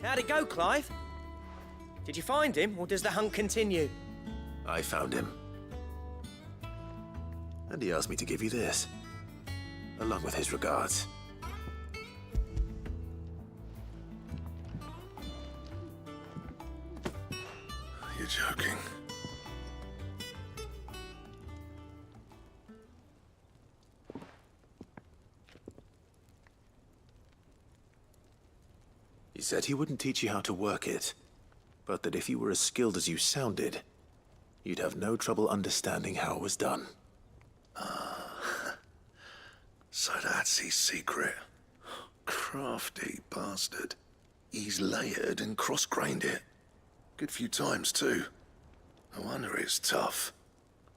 How'd it go, Clive? Did you find him, or does the hunt continue? I found him. And he asked me to give you this, along with his regards. You're joking. He said he wouldn't teach you how to work it, but that if you were as skilled as you sounded, you'd have no trouble understanding how it was done. So that's his secret. Crafty bastard. He's layered and cross-grained it. Good few times, too. No wonder it's tough.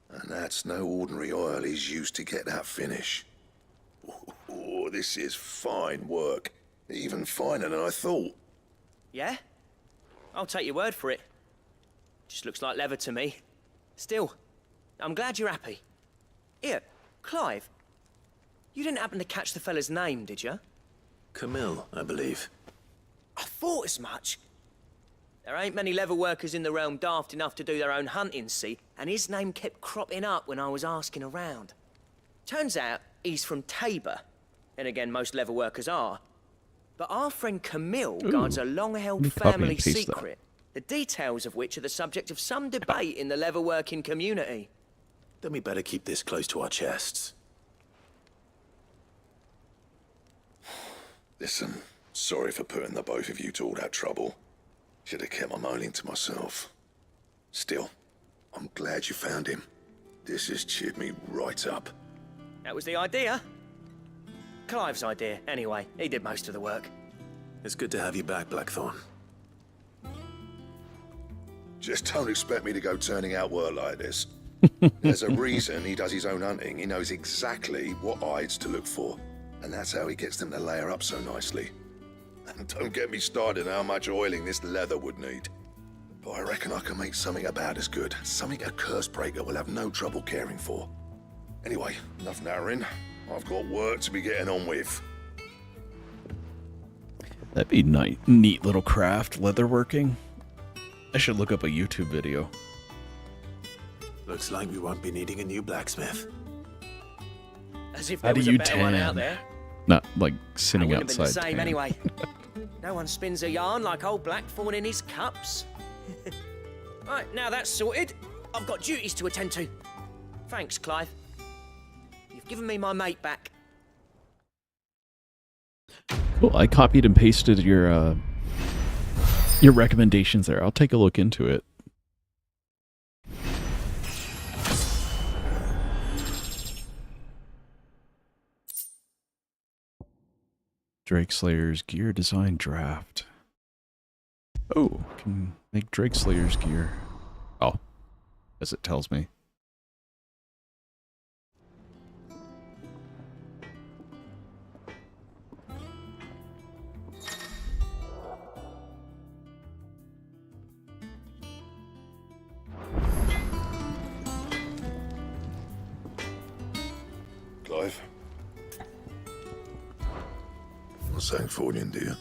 And that's no ordinary oil he's used to get that finish. Oh, this is fine work. Even finer than I thought. Yeah? I'll take your word for it. Just looks like leather to me. Still, I'm glad you're happy. Here, Clive. You didn't happen to catch the fella's name, did you? Camille, I believe. I thought as much. There ain't many leather workers in the realm daft enough to do their own hunting, see? And his name kept cropping up when I was asking around. Turns out he's from Tabor. And again, most leather workers are. But our friend Camille guards a long-held family secret, the details of which are the subject of some debate in the leather-working community. Then we better keep this close to our chests. Listen, sorry for putting the both of you to all that trouble. Should have kept my moaning to myself. Still, I'm glad you found him. This has cheered me right up. That was the idea. Clive's idea, anyway. He did most of the work. It's good to have you back, Blackthorn. Just don't expect me to go turning out work like this. There's a reason he does his own hunting. He knows exactly what hides to look for. And that's how he gets them to layer up so nicely. And don't get me started on how much oiling this leather would need. But I reckon I can make something about as good. Something a curse breaker will have no trouble caring for. Anyway, enough narrowing. I've got work to be getting on with. That'd be neat little craft, leatherworking. I should look up a YouTube video. Looks like we won't be needing a new blacksmith. As if How there do was you a better one out tan? there. Not like sitting I wouldn't have been outside. the same tan. anyway. No one spins a yarn like old Blackthorn in his cups. Right, now that's sorted. I've got duties to attend to. Thanks, Clive. You've given me my mate back. Cool. I copied and pasted your recommendations there. I'll take a look into it. Drake Slayer's gear design draft. Oh, can make Drake Slayer's gear. Oh, as it tells me. Clive? What's that for you, dear?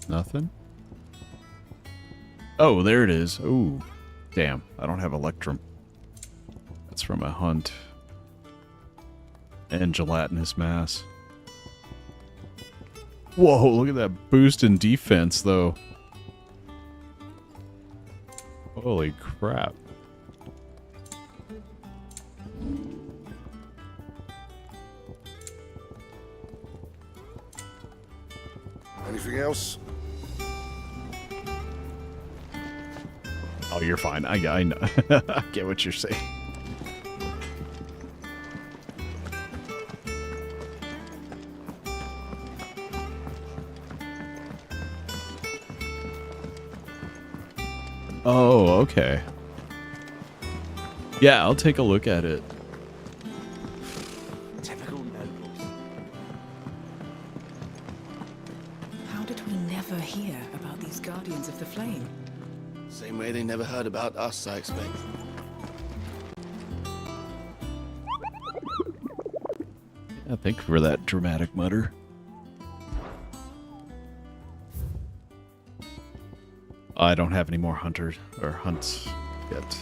Nothing? Oh, there it is. Oh, damn. I don't have Electrum. That's from a hunt. And gelatinous mass. Whoa, look at that boost in defense, though. Holy crap. Anything else? Oh, you're fine. I know. I get what you're saying. Oh, okay. Yeah, I'll take a look at it. Typical nobles. How did we never hear about these Guardians of the Flame? Same way they never heard about us, I expect. Yeah, thank you for that dramatic mutter. I don't have any more hunters or hunts yet.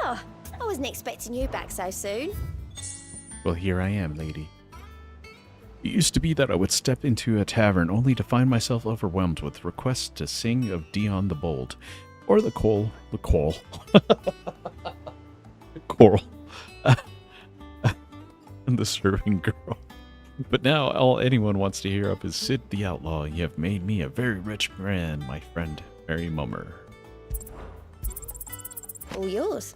Oh, I wasn't expecting you back so soon. Well, here I am, lady. It used to be that I would step into a tavern only to find myself overwhelmed with requests to sing of Dion the Bold, or the Coral, and the Serving Girl. But now all anyone wants to hear of is Sid the Outlaw. You have made me a very rich man, my friend, Merry Mummer. All yours.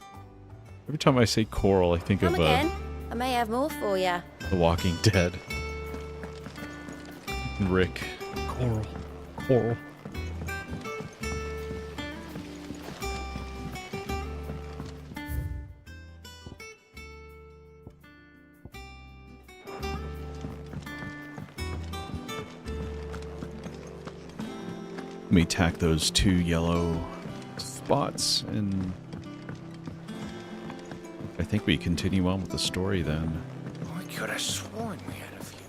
Every time I say coral, I think Come of again. I may have more for ya. The Walking Dead. Rick. Coral. Coral. Let me tack those 2 yellow spots, and I think we continue on with the story then. I could have sworn we had a few.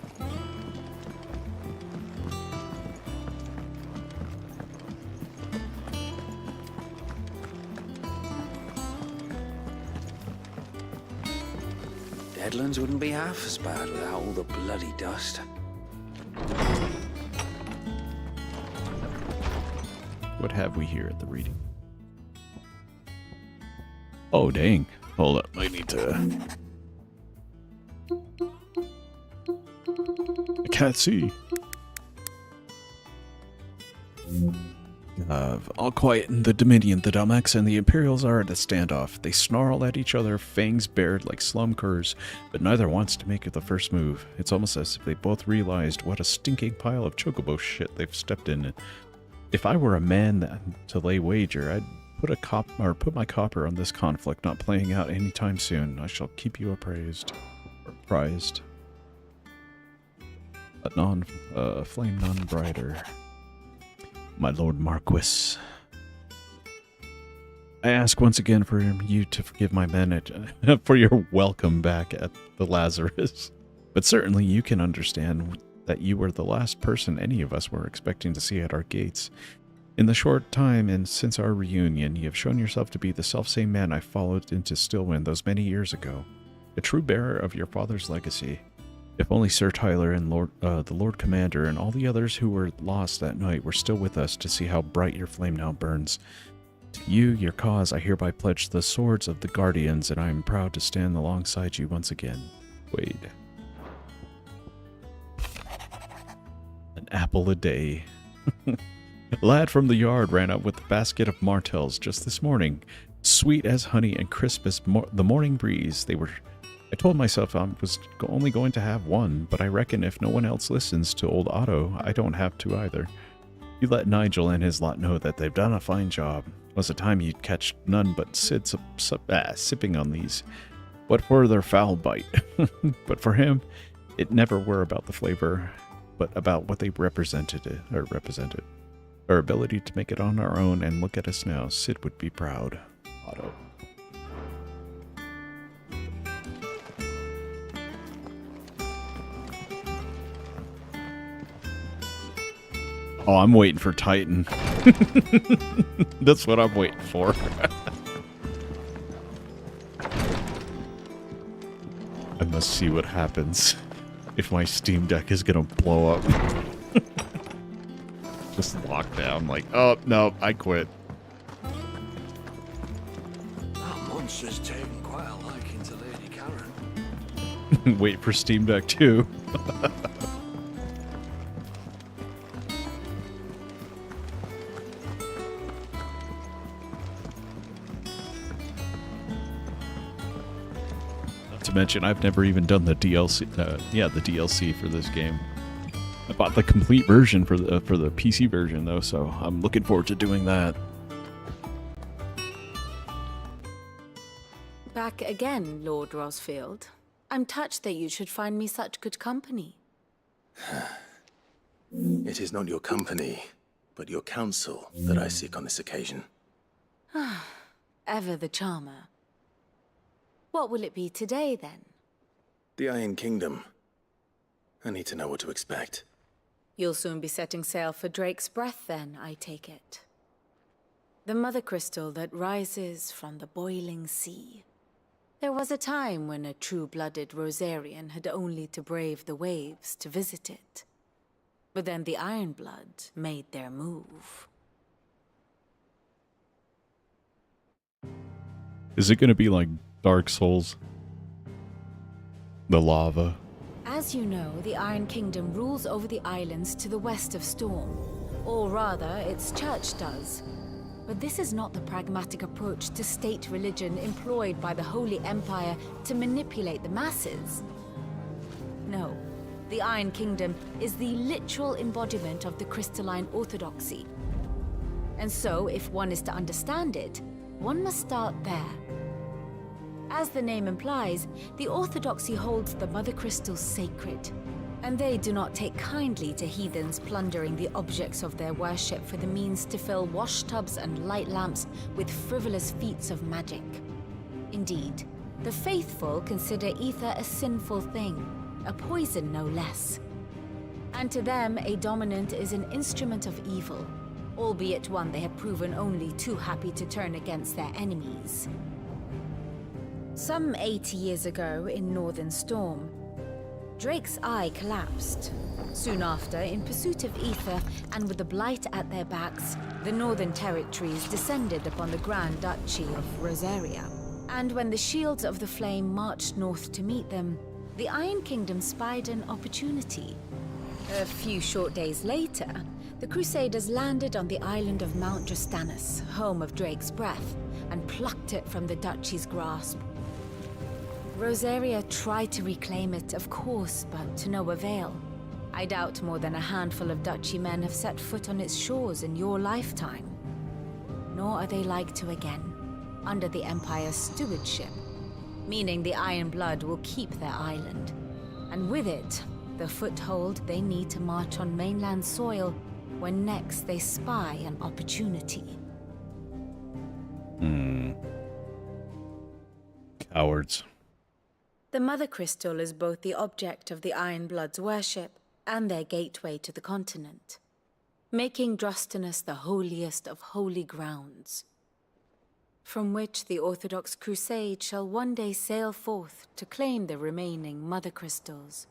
Deadlands wouldn't be half as bad without all the bloody dust. What have we here at the reading? Oh, dang. Hold up. I need to... I can't see. All quiet in the Dominion. The Dalmex and the Imperials are at a standoff. They snarl at each other, fangs bared like slum curs, but neither wants to make the first move. It's almost as if they both realized what a stinking pile of chocobo shit they've stepped in. If I were a man to lay wager, I'd put my copper on this conflict not playing out anytime soon. I shall keep you appraised. Or prized. Flame none brighter. My Lord Marquis. I ask once again for you to forgive my men for your welcome back at the Lazarus. But certainly you can understand that you were the last person any of us were expecting to see at our gates. In the short time and since our reunion, you have shown yourself to be the selfsame man I followed into Stillwind those many years ago, a true bearer of your father's legacy. If only Sir Tyler and the Lord Commander and all the others who were lost that night were still with us to see how bright your flame now burns. To you, your cause, I hereby pledge the swords of the Guardians, and I am proud to stand alongside you once again. Wade. An apple a day. A lad from the yard ran up with a basket of martels just this morning. Sweet as honey and crisp as the morning breeze. I told myself I was only going to have one, but I reckon if no one else listens to old Otto, I don't have to either. You let Nigel and his lot know that they've done a fine job. Was a time you'd catch none but Sid sipping on these. What for their foul bite? But for him, it never were about the flavor, but about what they represented. Our ability to make it on our own, and look at us now. Sid would be proud. Otto. Oh, I'm waiting for Titan. That's what I'm waiting for. I must see what happens if my Steam Deck is gonna blow up. Just lock down, like, oh, no, I quit. That monster's taken quite a liking to Lady Karen. Wait for Steam Deck 2. Not to mention, I've never even done the DLC. The DLC for this game. I bought the complete version for the PC version though, so I'm looking forward to doing that. Back again, Lord Rosfield. I'm touched that you should find me such good company. It is not your company, but your counsel that I seek on this occasion. Ever the charmer. What will it be today, then? The Iron Kingdom. I need to know what to expect. You'll soon be setting sail for Drake's Breath, then, I take it. The mother crystal that rises from the boiling sea. There was a time when a true-blooded Rosarian had only to brave the waves to visit it. But then the Ironblood made their move. Is it going to be like Dark Souls? The lava? As you know, the Iron Kingdom rules over the islands to the west of Storm. Or rather, its church does. But this is not the pragmatic approach to state religion employed by the Holy Empire to manipulate the masses. No, the Iron Kingdom is the literal embodiment of the crystalline orthodoxy. And so, if one is to understand it, one must start there. As the name implies, the orthodoxy holds the Mother Crystals sacred, and they do not take kindly to heathens plundering the objects of their worship for the means to fill washtubs and light lamps with frivolous feats of magic. Indeed, the faithful consider ether a sinful thing, a poison no less. And to them, a dominant is an instrument of evil, albeit one they have proven only too happy to turn against their enemies. Some 80 years ago in Northern Storm, Drake's eye collapsed. Soon after, in pursuit of ether and with the blight at their backs, the Northern Territories descended upon the Grand Duchy of Rosaria. And when the Shields of the Flame marched north to meet them, the Iron Kingdom spied an opportunity. A few short days later, the Crusaders landed on the island of Mount Drastanus, home of Drake's breath, and plucked it from the duchy's grasp. Rosaria tried to reclaim it, of course, but to no avail. I doubt more than a handful of duchy men have set foot on its shores in your lifetime. Nor are they like to again, under the Empire's stewardship, meaning the Iron Blood will keep their island, and with it, the foothold they need to march on mainland soil when next they spy an opportunity. Cowards. The Mother Crystal is both the object of the Iron Blood's worship and their gateway to the continent, making Drastanus the holiest of holy grounds, from which the Orthodox Crusade shall one day sail forth to claim the remaining Mother Crystals,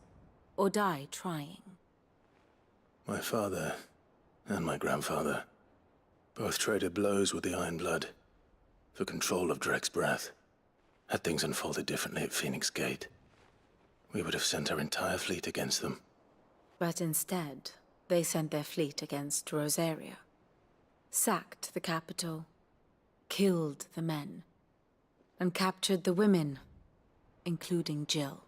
or die trying. My father and my grandfather both traded blows with the Iron Blood for control of Drake's breath. Had things unfolded differently at Phoenix Gate, we would have sent our entire fleet against them. But instead, they sent their fleet against Rosaria, sacked the capital, killed the men, and captured the women, including Jill.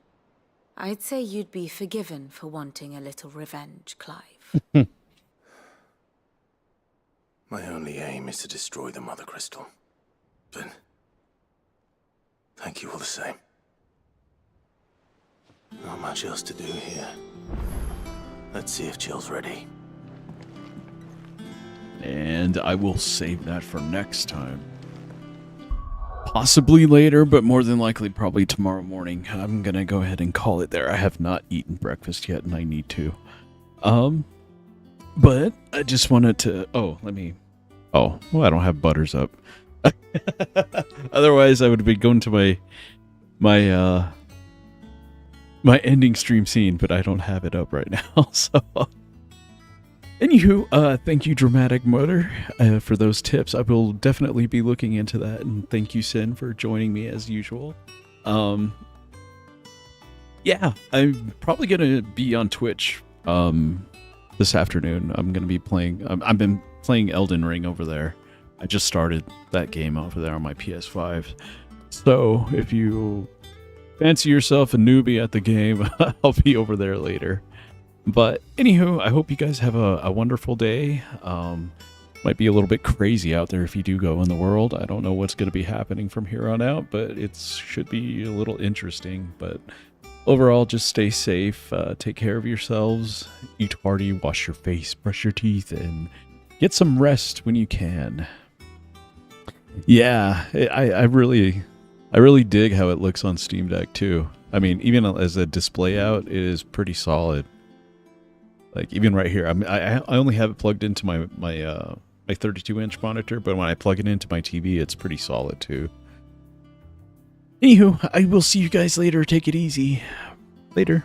I'd say you'd be forgiven for wanting a little revenge, Clive. My only aim is to destroy the Mother Crystal. But thank you all the same. Not much else to do here. Let's see if Jill's ready. And I will save that for next time. Possibly later, but more than likely probably tomorrow morning. I'm gonna go ahead and call it there. I have not eaten breakfast yet, and I need to. But I just wanted to... Oh, well, I don't have butters up. Otherwise, I would have been going to my ending stream scene, but I don't have it up right now. So, anywho, thank you, Dramatic Mother, for those tips. I will definitely be looking into that, and thank you, Sin, for joining me as usual. Yeah, I'm probably gonna be on Twitch this afternoon. I'm gonna be playing. I've been playing Elden Ring over there. I just started that game over there on my PS5. So if you fancy yourself a newbie at the game, I'll be over there later. But anywho, I hope you guys have a wonderful day. Might be a little bit crazy out there if you do go in the world. I don't know what's going to be happening from here on out, but it should be a little interesting. But overall, just stay safe, take care of yourselves, eat hearty, wash your face, brush your teeth, and get some rest when you can. Yeah, I really dig how it looks on Steamdeck too. I mean, even as a display out, it is pretty solid. Like even right here, I only have it plugged into my 32-inch monitor, but when I plug it into my TV, it's pretty solid too. Anywho, I will see you guys later. Take it easy. Later.